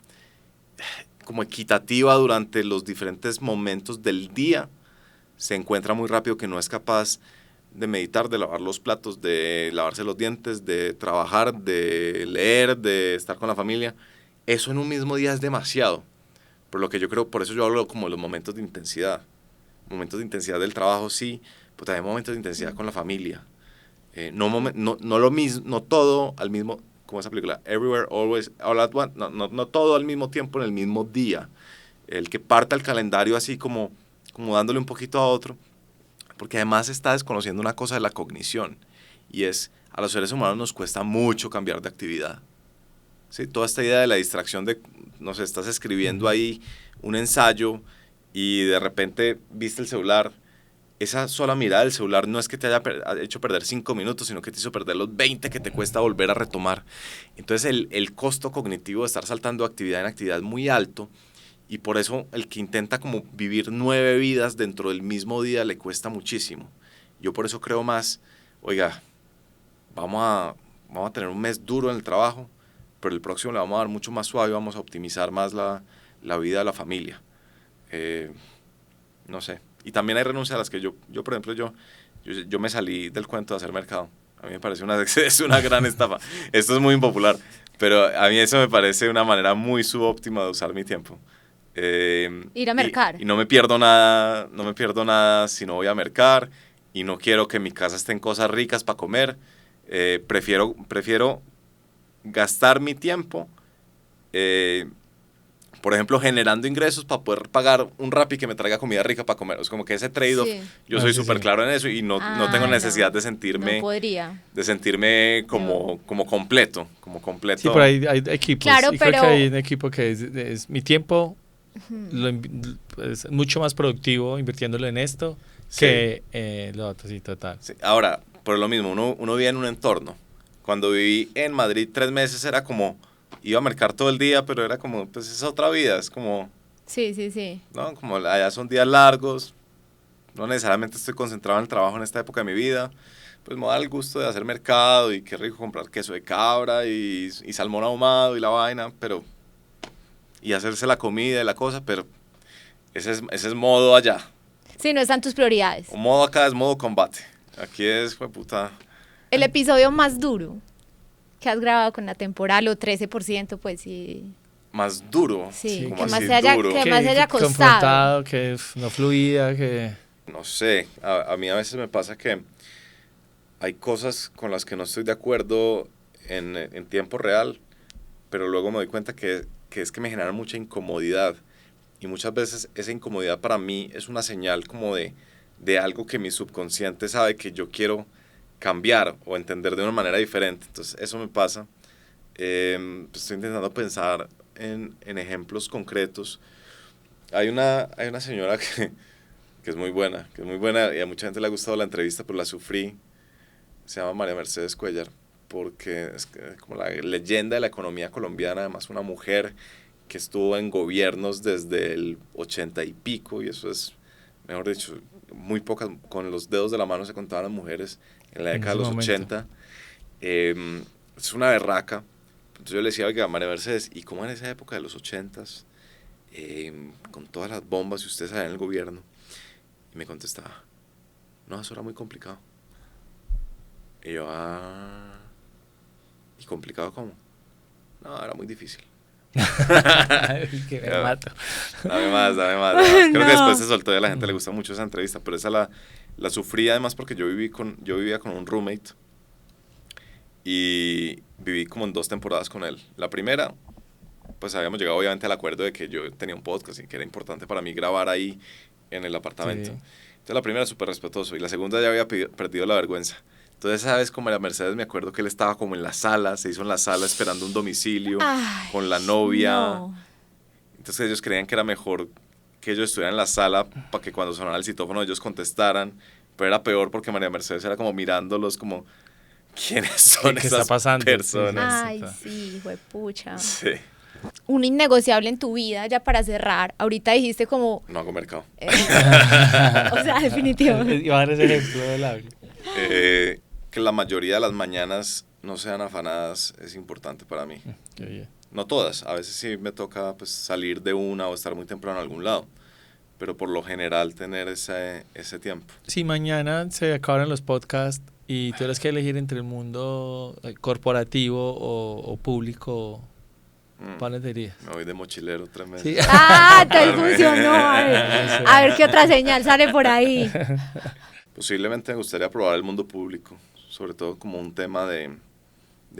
como equitativa durante los diferentes momentos del día, se encuentra muy rápido que no es capaz de meditar, de lavar los platos, de lavarse los dientes, de trabajar, de leer, de estar con la familia. Eso en un mismo día es demasiado. Por lo que yo creo, por eso yo hablo como de los momentos de intensidad. Momentos de intensidad del trabajo, sí, pero también momentos de intensidad con la familia. No lo mismo, no todo al mismo, como esa película, Everywhere, Always, All at Once, no todo al mismo tiempo en el mismo día. El que parta el calendario así como como dándole un poquito a otro, porque además está desconociendo una cosa de la cognición, y es, a los seres humanos nos cuesta mucho cambiar de actividad. ¿Sí? Toda esta idea de la distracción de, no sé, estás escribiendo ahí un ensayo y de repente viste el celular, esa sola mirada del celular no es que te haya hecho perder 5 minutos, sino que te hizo perder los 20 que te cuesta volver a retomar. Entonces el costo cognitivo de estar saltando de actividad en actividad es muy alto, y por eso el que intenta como vivir 9 vidas dentro del mismo día le cuesta muchísimo. Yo por eso creo más, oiga, vamos a tener un mes duro en el trabajo, pero el próximo le vamos a dar mucho más suave, vamos a optimizar más la vida de la familia. No sé. Y también hay renuncias a las que yo por ejemplo, yo me salí del cuento de hacer mercado. A mí me parece es una gran estafa. Esto es muy impopular, pero a mí eso me parece una manera muy subóptima de usar mi tiempo. Ir a mercar. Y no me pierdo nada si no voy a mercar, y no quiero que en mi casa estén cosas ricas para comer. Prefiero gastar mi tiempo, por ejemplo, generando ingresos para poder pagar un Rappi que me traiga comida rica para comer. Es como que ese trade-off, Sí. yo soy Sí, súper sí. claro en eso, y no tengo necesidad de sentirme, No podría. como completo. Sí, pero hay equipos. Claro, y creo pero- que hay un equipo que es mi tiempo es mucho más productivo invirtiéndolo en esto Sí. que lo otro, sí, total. Sí. Ahora, por lo mismo, uno vive en un entorno. Cuando viví en Madrid 3 meses era como, iba a mercar todo el día, pero era como, pues es otra vida, es como, Sí, sí, sí. ¿no? Como allá son días largos, no necesariamente estoy concentrado en el trabajo en esta época de mi vida, pues me da el gusto de hacer mercado, y qué rico comprar queso de cabra y salmón ahumado y la vaina, pero, y hacerse la comida y la cosa, pero ese es modo allá. Sí, no están tus prioridades. Un modo acá es modo combate. Aquí es, fue puta, El episodio más duro que has grabado con la temporal, o 13%, pues sí. más duro. Sí, como que así más se haya, duro. que más se haya costado. confrontado, que no fluía, que... No sé, a mí a veces me pasa que hay cosas con las que no estoy de acuerdo en tiempo real, pero luego me doy cuenta que es que me generan mucha incomodidad, y muchas veces esa incomodidad para mí es una señal como de algo que mi subconsciente sabe que yo quiero cambiar o entender de una manera diferente. Entonces eso me pasa. Pues estoy intentando pensar en ejemplos concretos. Hay una señora que es muy buena, y a mucha gente le ha gustado la entrevista, pero la sufrí. Se llama María Mercedes Cuéllar, porque es como la leyenda de la economía colombiana, además una mujer que estuvo en gobiernos desde el 80 y pico, y eso es, mejor dicho, muy pocas, con los dedos de la mano se contaban las mujeres en la década de los 80. Es una berraca. Entonces yo le decía, oiga, María Mercedes, ¿y cómo en esa época de los 80s, con todas las bombas y ustedes allá en el gobierno? Y me contestaba, no, eso era muy complicado. Y yo, ¿y complicado cómo? No, era muy difícil. que me mato. Dame más. Creo que después se soltó y a la gente le gusta mucho esa entrevista, pero esa la sufrí además porque yo vivía con un roommate, y viví como en 2 temporadas con él. La primera, pues habíamos llegado obviamente al acuerdo de que yo tenía un podcast y que era importante para mí grabar ahí en el apartamento. Sí. Entonces la primera súper respetuoso, y la segunda ya había perdido la vergüenza. Entonces, ¿sabes? Como era Mercedes, me acuerdo que él estaba como en la sala, se hizo en la sala esperando un domicilio. Ay, con la novia. no. Entonces ellos creían que era mejor que ellos estuvieran en la sala para que cuando sonara el citófono ellos contestaran, pero era peor porque María Mercedes era como mirándolos como, ¿quiénes son ¿Qué esas está pasando? personas? Ay, sí, juepucha. Sí, Un innegociable en tu vida, ya para cerrar. Ahorita dijiste como... no hago mercado. o sea, definitivamente. Iba a dar ese ejemplo del habla. Que la mayoría de las mañanas no sean afanadas es importante para mí. Oye. No todas, a veces sí me toca pues salir de una o estar muy temprano en algún lado, pero por lo general tener ese tiempo. Si mañana se acabaron los podcasts y tuvieras que elegir entre el mundo corporativo o público, ¿cuál dirías? Me voy de mochilero 3 meses. Sí. Ah, te funcionó. A ver qué otra señal sale por ahí. Posiblemente me gustaría probar el mundo público, sobre todo como un tema de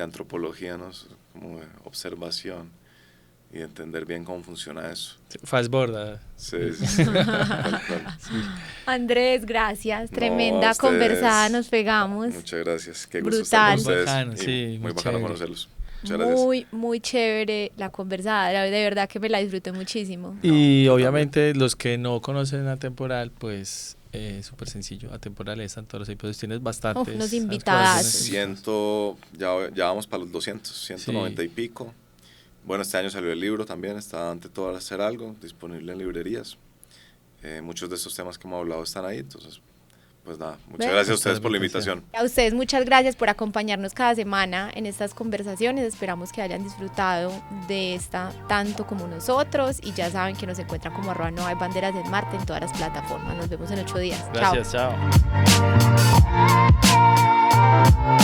antropología, ¿no? Como de observación. y entender bien cómo funciona eso. Fast board. Sí, sí, sí, tal cual. Andrés, gracias. No, Tremenda a ustedes. conversada, nos pegamos. Muchas gracias, qué gusto estar con Brutal. ustedes. Bacano, y sí, muy muy bacano chévere. conocerlos. Muchas gracias. Muy chévere la conversada, de verdad que me la disfruté muchísimo. Y yo obviamente los que no conocen Atemporal, pues súper sencillo. Atemporal están todos los episodios, tienes bastantes. Unos invitadas. Ya vamos para los 200, 190 y pico. Bueno, este año salió el libro también, está ante todo hacer algo, disponible en librerías. Muchos de estos temas que hemos hablado están ahí, entonces, pues nada, muchas gracias a ustedes por la invitación. A ustedes muchas gracias por acompañarnos cada semana en estas conversaciones. Esperamos que hayan disfrutado de esta tanto como nosotros. Y ya saben que nos encuentran como @NoHayBanderas en Marte en todas las plataformas. Nos vemos en 8 días. Gracias, Chao. chao.